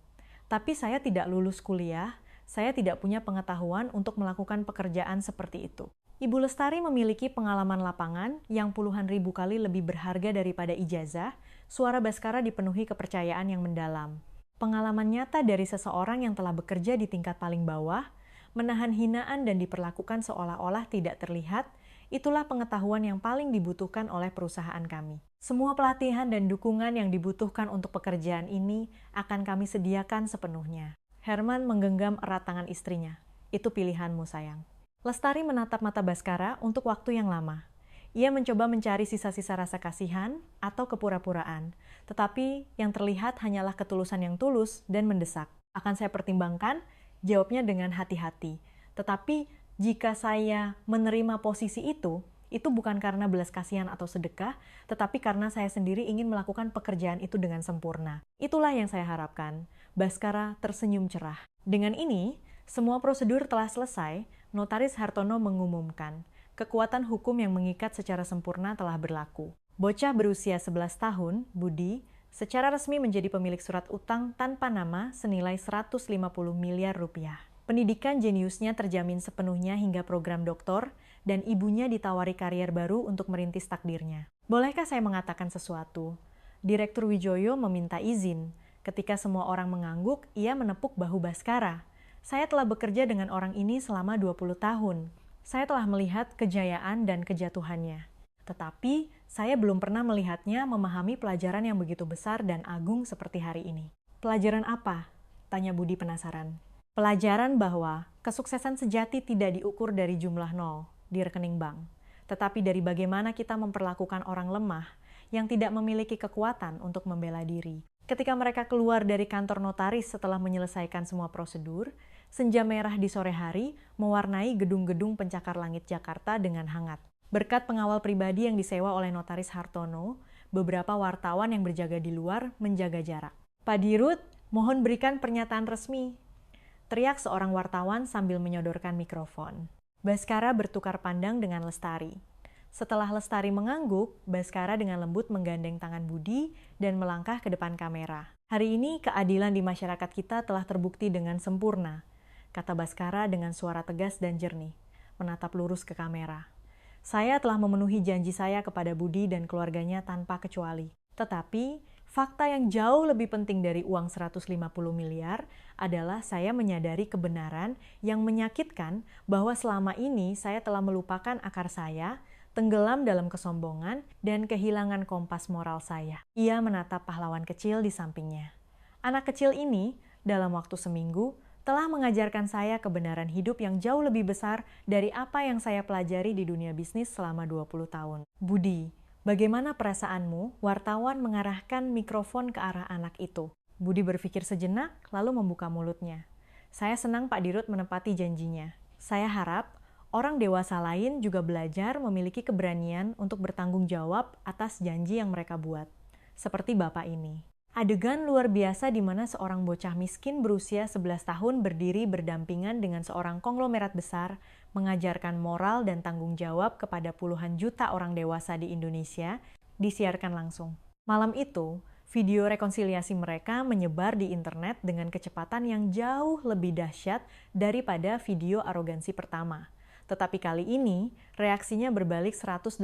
Tapi saya tidak lulus kuliah, saya tidak punya pengetahuan untuk melakukan pekerjaan seperti itu. Ibu Lestari memiliki pengalaman lapangan yang puluhan ribu kali lebih berharga daripada ijazah. Suara Baskara dipenuhi kepercayaan yang mendalam. Pengalaman nyata dari seseorang yang telah bekerja di tingkat paling bawah, menahan hinaan dan diperlakukan seolah-olah tidak terlihat, itulah pengetahuan yang paling dibutuhkan oleh perusahaan kami. Semua pelatihan dan dukungan yang dibutuhkan untuk pekerjaan ini akan kami sediakan sepenuhnya. Herman menggenggam erat tangan istrinya. Itu pilihanmu, sayang. Lestari menatap mata Baskara untuk waktu yang lama. Ia mencoba mencari sisa-sisa rasa kasihan atau kepura-puraan, tetapi yang terlihat hanyalah ketulusan yang tulus dan mendesak. Akan saya pertimbangkan, jawabnya dengan hati-hati. Tetapi jika saya menerima posisi itu, Itu bukan karena belas kasihan atau sedekah, tetapi karena saya sendiri ingin melakukan pekerjaan itu dengan sempurna. Itulah yang saya harapkan. Baskara tersenyum cerah. Dengan ini, semua prosedur telah selesai. Notaris Hartono mengumumkan, kekuatan hukum yang mengikat secara sempurna telah berlaku. Bocah berusia 11 tahun, Budi, secara resmi menjadi pemilik surat utang tanpa nama senilai 150 miliar rupiah. Pendidikan jeniusnya terjamin sepenuhnya hingga program doktor, dan ibunya ditawari karier baru untuk merintis takdirnya. Bolehkah saya mengatakan sesuatu? Direktur Wijoyo meminta izin. Ketika semua orang mengangguk, ia menepuk bahu Baskara. Saya telah bekerja dengan orang ini selama 20 tahun. Saya telah melihat kejayaan dan kejatuhannya. Tetapi, saya belum pernah melihatnya memahami pelajaran yang begitu besar dan agung seperti hari ini. Pelajaran apa? Tanya Budi penasaran. Pelajaran bahwa kesuksesan sejati tidak diukur dari jumlah nol di rekening bank, tetapi dari bagaimana kita memperlakukan orang lemah yang tidak memiliki kekuatan untuk membela diri. Ketika mereka keluar dari kantor notaris setelah menyelesaikan semua prosedur, senja merah di sore hari mewarnai gedung-gedung pencakar langit Jakarta dengan hangat. Berkat pengawal pribadi yang disewa oleh notaris Hartono, beberapa wartawan yang berjaga di luar menjaga jarak. Pak Dirut, mohon berikan pernyataan resmi, teriak seorang wartawan sambil menyodorkan mikrofon. Baskara bertukar pandang dengan Lestari. Setelah Lestari mengangguk, Baskara dengan lembut menggandeng tangan Budi dan melangkah ke depan kamera. Hari ini keadilan di masyarakat kita telah terbukti dengan sempurna, kata Baskara dengan suara tegas dan jernih, menatap lurus ke kamera. Saya telah memenuhi janji saya kepada Budi dan keluarganya tanpa kecuali. Tetapi, fakta yang jauh lebih penting dari uang 150 miliar adalah saya menyadari kebenaran yang menyakitkan bahwa selama ini saya telah melupakan akar saya, tenggelam dalam kesombongan, dan kehilangan kompas moral saya. Ia menatap pahlawan kecil di sampingnya. Anak kecil ini, dalam waktu seminggu, telah mengajarkan saya kebenaran hidup yang jauh lebih besar dari apa yang saya pelajari di dunia bisnis selama 20 tahun. Budi, bagaimana perasaanmu? Wartawan mengarahkan mikrofon ke arah anak itu. Budi berpikir sejenak, lalu membuka mulutnya. Saya senang Pak Dirut menepati janjinya. Saya harap orang dewasa lain juga belajar memiliki keberanian untuk bertanggung jawab atas janji yang mereka buat. Seperti Bapak ini. Adegan luar biasa di mana seorang bocah miskin berusia 11 tahun berdiri berdampingan dengan seorang konglomerat besar, mengajarkan moral dan tanggung jawab kepada puluhan juta orang dewasa di Indonesia, disiarkan langsung. Malam itu, video rekonsiliasi mereka menyebar di internet dengan kecepatan yang jauh lebih dahsyat daripada video arogansi pertama. Tetapi kali ini, reaksinya berbalik 180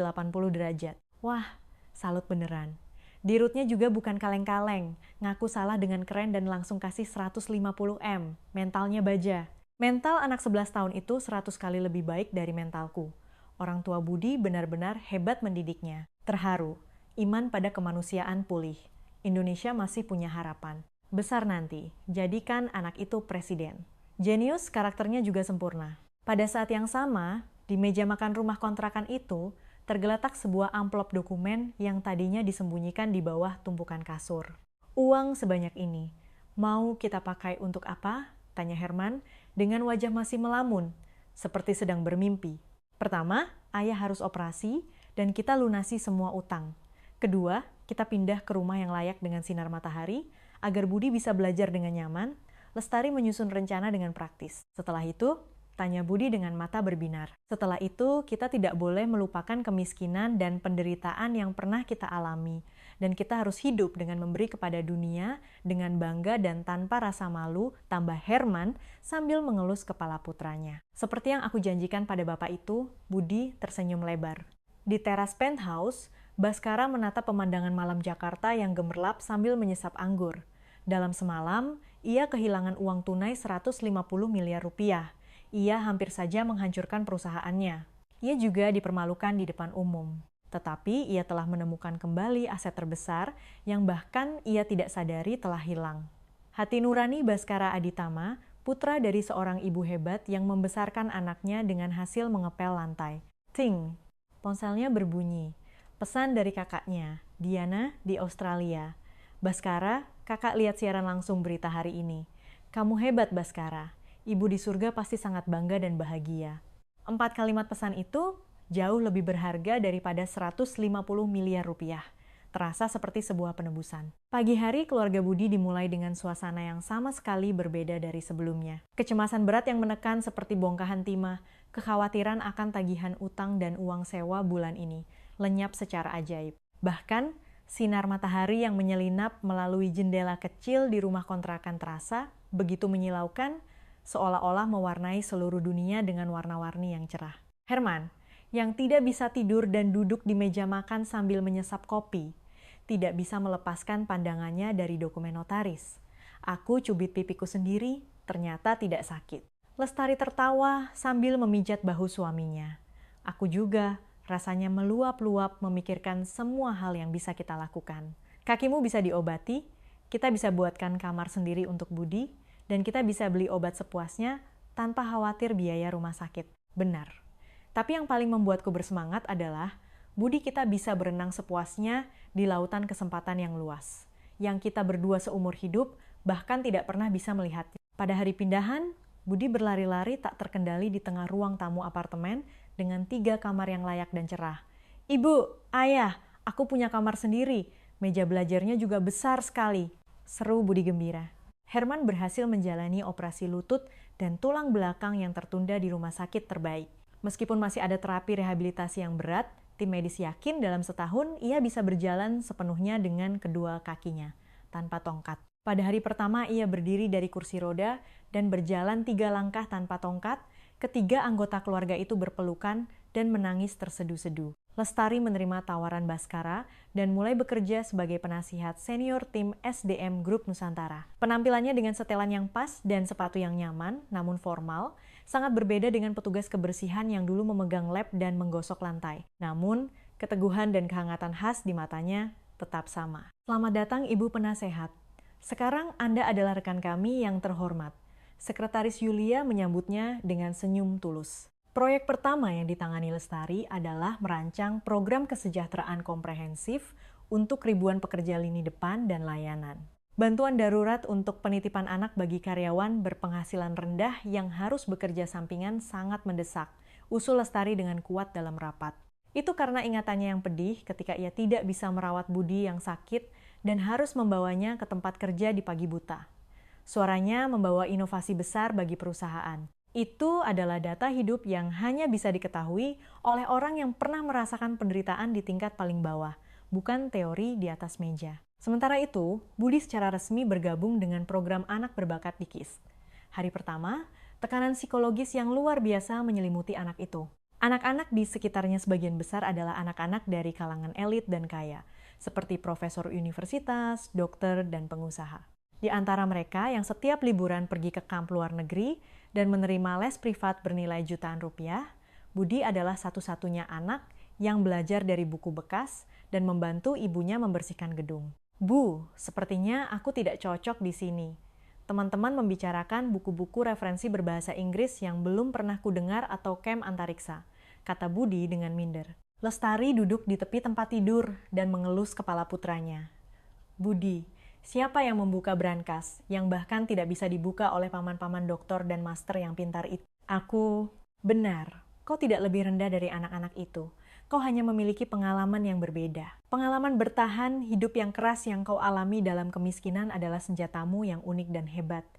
derajat. Wah, salut beneran. Dirutnya juga bukan kaleng-kaleng, ngaku salah dengan keren dan langsung kasih 150M, mentalnya baja. Mental anak 11 tahun itu 100 kali lebih baik dari mentalku. Orang tua Budi benar-benar hebat mendidiknya. Terharu, iman pada kemanusiaan pulih. Indonesia masih punya harapan. Besar nanti, jadikan anak itu presiden. Jenius karakternya juga sempurna. Pada saat yang sama, di meja makan rumah kontrakan itu, tergeletak sebuah amplop dokumen yang tadinya disembunyikan di bawah tumpukan kasur. Uang sebanyak ini, mau kita pakai untuk apa? Tanya Herman dengan wajah masih melamun, seperti sedang bermimpi. Pertama, ayah harus operasi dan kita lunasi semua utang. Kedua, kita pindah ke rumah yang layak dengan sinar matahari, agar Budi bisa belajar dengan nyaman. Lestari menyusun rencana dengan praktis. Setelah itu, tanya Budi dengan mata berbinar. Setelah itu, kita tidak boleh melupakan kemiskinan dan penderitaan yang pernah kita alami. Dan kita harus hidup dengan memberi kepada dunia, dengan bangga dan tanpa rasa malu, tambah Herman sambil mengelus kepala putranya. Seperti yang aku janjikan pada bapak itu, Budi tersenyum lebar. Di teras penthouse, Baskara menatap pemandangan malam Jakarta yang gemerlap sambil menyesap anggur. Dalam semalam, ia kehilangan uang tunai 150 miliar rupiah. Ia hampir saja menghancurkan perusahaannya. Ia juga dipermalukan di depan umum. Tetapi ia telah menemukan kembali aset terbesar yang bahkan ia tidak sadari telah hilang. Hati nurani Baskara Aditama, putra dari seorang ibu hebat yang membesarkan anaknya dengan hasil mengepel lantai. Ting! Ponselnya berbunyi. Pesan dari kakaknya, Diana di Australia. Baskara, kakak lihat siaran langsung berita hari ini. Kamu hebat, Baskara. Ibu di surga pasti sangat bangga dan bahagia. 4 kalimat pesan itu jauh lebih berharga daripada 150 miliar rupiah. Terasa seperti sebuah penebusan. Pagi hari keluarga Budi dimulai dengan suasana yang sama sekali berbeda dari sebelumnya. Kecemasan berat yang menekan seperti bongkahan timah, kekhawatiran akan tagihan utang dan uang sewa bulan ini, lenyap secara ajaib. Bahkan, sinar matahari yang menyelinap melalui jendela kecil di rumah kontrakan terasa begitu menyilaukan, seolah-olah mewarnai seluruh dunia dengan warna-warni yang cerah. Herman, yang tidak bisa tidur dan duduk di meja makan sambil menyesap kopi, tidak bisa melepaskan pandangannya dari dokumen notaris. Aku cubit pipiku sendiri, ternyata tidak sakit. Lestari tertawa sambil memijat bahu suaminya. Aku juga, rasanya meluap-luap memikirkan semua hal yang bisa kita lakukan. Kakimu bisa diobati, kita bisa buatkan kamar sendiri untuk Budi, dan kita bisa beli obat sepuasnya tanpa khawatir biaya rumah sakit. Benar. Tapi yang paling membuatku bersemangat adalah Budi kita bisa berenang sepuasnya di lautan kesempatan yang luas, yang kita berdua seumur hidup bahkan tidak pernah bisa melihatnya. Pada hari pindahan, Budi berlari-lari tak terkendali di tengah ruang tamu apartemen dengan 3 kamar yang layak dan cerah. "Ibu, ayah, aku punya kamar sendiri, meja belajarnya juga besar sekali," seru Budi gembira. Herman berhasil menjalani operasi lutut dan tulang belakang yang tertunda di rumah sakit terbaik. Meskipun masih ada terapi rehabilitasi yang berat, tim medis yakin dalam setahun ia bisa berjalan sepenuhnya dengan kedua kakinya, tanpa tongkat. Pada hari pertama ia berdiri dari kursi roda dan berjalan 3 langkah tanpa tongkat, ketiga anggota keluarga itu berpelukan dan menangis terseduh-seduh. Lestari menerima tawaran Baskara dan mulai bekerja sebagai penasihat senior tim SDM Grup Nusantara. Penampilannya dengan setelan yang pas dan sepatu yang nyaman, namun formal, sangat berbeda dengan petugas kebersihan yang dulu memegang lab dan menggosok lantai. Namun, keteguhan dan kehangatan khas di matanya tetap sama. "Selamat datang Ibu Penasehat. Sekarang Anda adalah rekan kami yang terhormat." Sekretaris Yulia menyambutnya dengan senyum tulus. Proyek pertama yang ditangani Lestari adalah merancang program kesejahteraan komprehensif untuk ribuan pekerja lini depan dan layanan. Bantuan darurat untuk penitipan anak bagi karyawan berpenghasilan rendah yang harus bekerja sampingan sangat mendesak, usul Lestari dengan kuat dalam rapat. Itu karena ingatannya yang pedih ketika ia tidak bisa merawat Budi yang sakit dan harus membawanya ke tempat kerja di pagi buta. Suaranya membawa inovasi besar bagi perusahaan. Itu adalah data hidup yang hanya bisa diketahui oleh orang yang pernah merasakan penderitaan di tingkat paling bawah, bukan teori di atas meja. Sementara itu, Budi secara resmi bergabung dengan program anak berbakat di KIS. Hari pertama, tekanan psikologis yang luar biasa menyelimuti anak itu. Anak-anak di sekitarnya sebagian besar adalah anak-anak dari kalangan elit dan kaya, seperti profesor universitas, dokter, dan pengusaha. Di antara mereka yang setiap liburan pergi ke kamp luar negeri dan menerima les privat bernilai jutaan rupiah, Budi adalah satu-satunya anak yang belajar dari buku bekas dan membantu ibunya membersihkan gedung. "Bu, sepertinya aku tidak cocok di sini. Teman-teman membicarakan buku-buku referensi berbahasa Inggris yang belum pernah kudengar atau camp antariksa," kata Budi dengan minder. Lestari duduk di tepi tempat tidur dan mengelus kepala putranya. "Budi, siapa yang membuka brankas, yang bahkan tidak bisa dibuka oleh paman-paman doktor dan master yang pintar itu?" "Aku..." "Benar, kau tidak lebih rendah dari anak-anak itu. Kau hanya memiliki pengalaman yang berbeda. Pengalaman bertahan, hidup yang keras yang kau alami dalam kemiskinan adalah senjatamu yang unik dan hebat,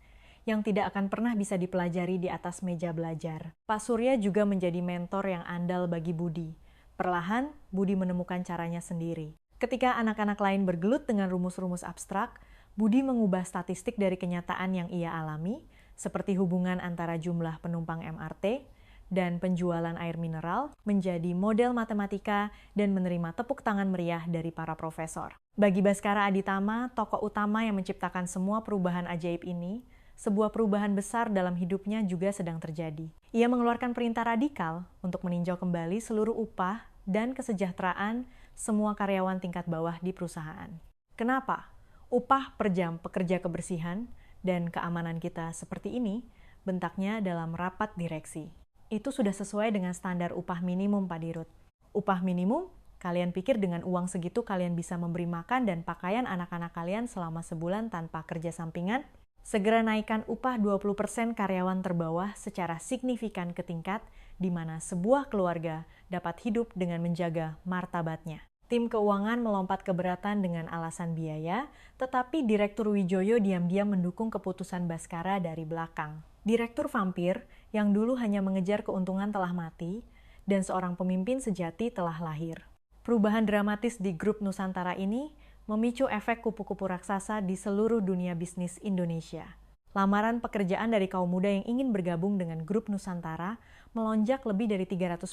yang tidak akan pernah bisa dipelajari di atas meja belajar." Pak Surya juga menjadi mentor yang andal bagi Budi. Perlahan, Budi menemukan caranya sendiri. Ketika anak-anak lain bergelut dengan rumus-rumus abstrak, Budi mengubah statistik dari kenyataan yang ia alami, seperti hubungan antara jumlah penumpang MRT dan penjualan air mineral, menjadi model matematika dan menerima tepuk tangan meriah dari para profesor. Bagi Baskara Aditama, tokoh utama yang menciptakan semua perubahan ajaib ini, sebuah perubahan besar dalam hidupnya juga sedang terjadi. Ia mengeluarkan perintah radikal untuk meninjau kembali seluruh upah dan kesejahteraan semua karyawan tingkat bawah di perusahaan. Kenapa? Upah per jam pekerja kebersihan dan keamanan kita seperti ini, bentaknya dalam rapat direksi. Itu sudah sesuai dengan standar upah minimum, Pak Dirut. Upah minimum? Kalian pikir dengan uang segitu kalian bisa memberi makan dan pakaian anak-anak kalian selama sebulan tanpa kerja sampingan? Segera naikkan upah 20% karyawan terbawah secara signifikan ke tingkat di mana sebuah keluarga dapat hidup dengan menjaga martabatnya. Tim keuangan melompat keberatan dengan alasan biaya, tetapi Direktur Wijoyo diam-diam mendukung keputusan Baskara dari belakang. Direktur Vampir, yang dulu hanya mengejar keuntungan telah mati, dan seorang pemimpin sejati telah lahir. Perubahan dramatis di grup Nusantara ini memicu efek kupu-kupu raksasa di seluruh dunia bisnis Indonesia. Lamaran pekerjaan dari kaum muda yang ingin bergabung dengan grup Nusantara melonjak lebih dari 300%,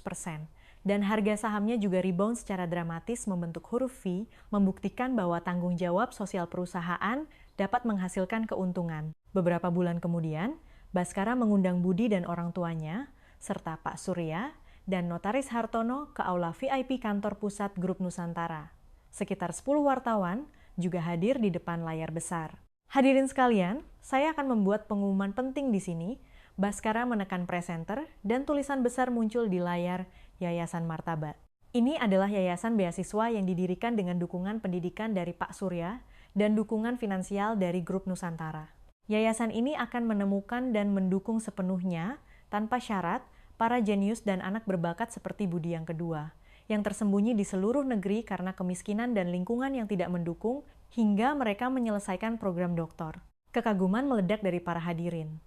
dan harga sahamnya juga rebound secara dramatis membentuk huruf V, membuktikan bahwa tanggung jawab sosial perusahaan dapat menghasilkan keuntungan. Beberapa bulan kemudian, Baskara mengundang Budi dan orang tuanya, serta Pak Surya, dan Notaris Hartono ke aula VIP kantor pusat grup Nusantara. Sekitar 10 wartawan juga hadir di depan layar besar. Hadirin sekalian, saya akan membuat pengumuman penting di sini. Baskara menekan presenter dan tulisan besar muncul di layar Yayasan Martabat. Ini adalah yayasan beasiswa yang didirikan dengan dukungan pendidikan dari Pak Surya dan dukungan finansial dari grup Nusantara. Yayasan ini akan menemukan dan mendukung sepenuhnya, tanpa syarat, para jenius dan anak berbakat seperti Budi yang kedua, yang tersembunyi di seluruh negeri karena kemiskinan dan lingkungan yang tidak mendukung, hingga mereka menyelesaikan program doktor. Kekaguman meledak dari para hadirin.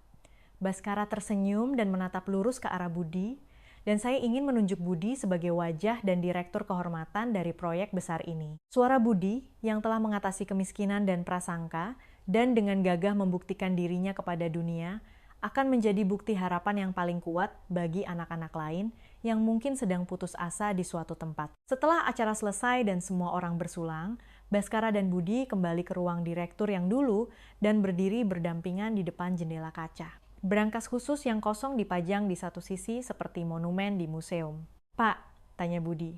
Baskara tersenyum dan menatap lurus ke arah Budi, dan saya ingin menunjuk Budi sebagai wajah dan direktur kehormatan dari proyek besar ini. Suara Budi yang telah mengatasi kemiskinan dan prasangka, dan dengan gagah membuktikan dirinya kepada dunia, akan menjadi bukti harapan yang paling kuat bagi anak-anak lain yang mungkin sedang putus asa di suatu tempat. Setelah acara selesai dan semua orang bersulang, Baskara dan Budi kembali ke ruang direktur yang dulu dan berdiri berdampingan di depan jendela kaca. Brankas khusus yang kosong dipajang di satu sisi seperti monumen di museum. "Pak," tanya Budi,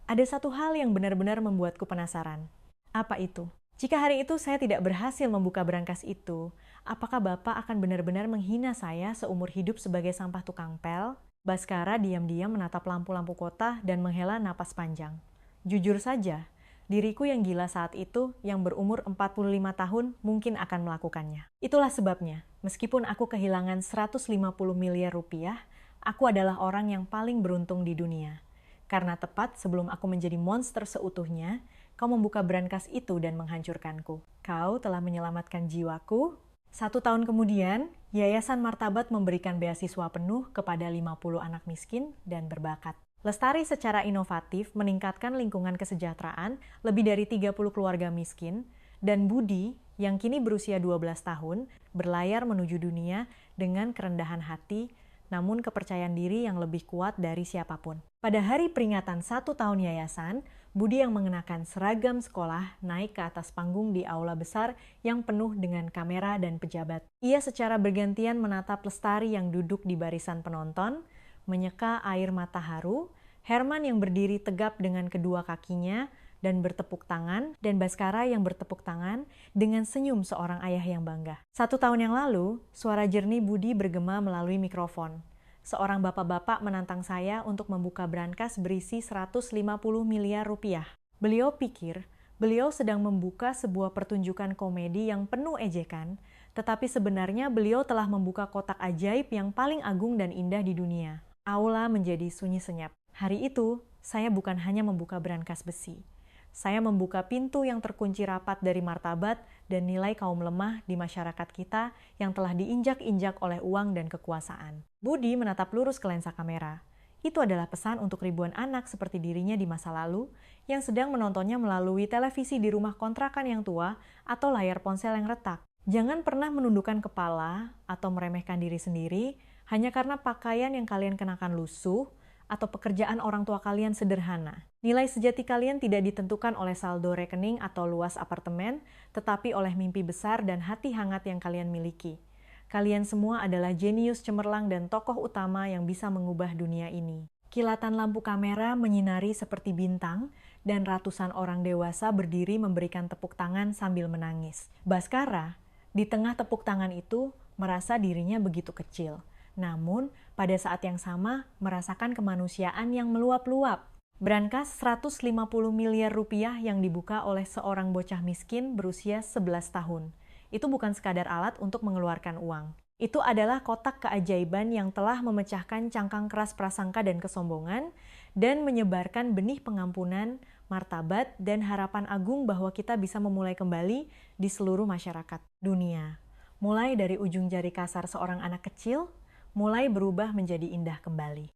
"ada satu hal yang benar-benar membuatku penasaran." "Apa itu?" "Jika hari itu saya tidak berhasil membuka brankas itu, apakah Bapak akan benar-benar menghina saya seumur hidup sebagai sampah tukang pel?" Baskara diam-diam menatap lampu-lampu kota dan menghela napas panjang. "Jujur saja, diriku yang gila saat itu, yang berumur 45 tahun, mungkin akan melakukannya. Itulah sebabnya, meskipun aku kehilangan 150 miliar rupiah, aku adalah orang yang paling beruntung di dunia. Karena tepat sebelum aku menjadi monster seutuhnya, kau membuka brankas itu dan menghancurkanku. Kau telah menyelamatkan jiwaku." 1 tahun kemudian, Yayasan Martabat memberikan beasiswa penuh kepada 50 anak miskin dan berbakat. Lestari secara inovatif meningkatkan lingkungan kesejahteraan lebih dari 30 keluarga miskin, dan Budi, yang kini berusia 12 tahun, berlayar menuju dunia dengan kerendahan hati, namun kepercayaan diri yang lebih kuat dari siapapun. Pada hari peringatan 1 tahun yayasan, Budi yang mengenakan seragam sekolah naik ke atas panggung di aula besar yang penuh dengan kamera dan pejabat. Ia secara bergantian menatap Lestari yang duduk di barisan penonton, menyeka air mata haru, Herman yang berdiri tegap dengan kedua kakinya dan bertepuk tangan, dan Baskara yang bertepuk tangan dengan senyum seorang ayah yang bangga. 1 tahun yang lalu, suara jernih Budi bergema melalui mikrofon. Seorang bapak-bapak menantang saya untuk membuka brankas berisi 150 miliar rupiah. Beliau pikir, beliau sedang membuka sebuah pertunjukan komedi yang penuh ejekan, tetapi sebenarnya beliau telah membuka kotak ajaib yang paling agung dan indah di dunia. Aula menjadi sunyi senyap. Hari itu, saya bukan hanya membuka brankas besi. Saya membuka pintu yang terkunci rapat dari martabat dan nilai kaum lemah di masyarakat kita yang telah diinjak-injak oleh uang dan kekuasaan. Budi menatap lurus ke lensa kamera. Itu adalah pesan untuk ribuan anak seperti dirinya di masa lalu yang sedang menontonnya melalui televisi di rumah kontrakan yang tua atau layar ponsel yang retak. Jangan pernah menundukkan kepala atau meremehkan diri sendiri hanya karena pakaian yang kalian kenakan lusuh atau pekerjaan orang tua kalian sederhana. Nilai sejati kalian tidak ditentukan oleh saldo rekening atau luas apartemen, tetapi oleh mimpi besar dan hati hangat yang kalian miliki. Kalian semua adalah jenius cemerlang dan tokoh utama yang bisa mengubah dunia ini. Kilatan lampu kamera menyinari seperti bintang, dan ratusan orang dewasa berdiri memberikan tepuk tangan sambil menangis. Baskara, di tengah tepuk tangan itu, merasa dirinya begitu kecil. Namun, pada saat yang sama, merasakan kemanusiaan yang meluap-luap. Brankas 150 miliar rupiah yang dibuka oleh seorang bocah miskin berusia 11 tahun. itu bukan sekadar alat untuk mengeluarkan uang. Itu adalah kotak keajaiban yang telah memecahkan cangkang keras prasangka dan kesombongan dan menyebarkan benih pengampunan, martabat, dan harapan agung bahwa kita bisa memulai kembali di seluruh masyarakat dunia. Mulai dari ujung jari kasar seorang anak kecil, mulai berubah menjadi indah kembali.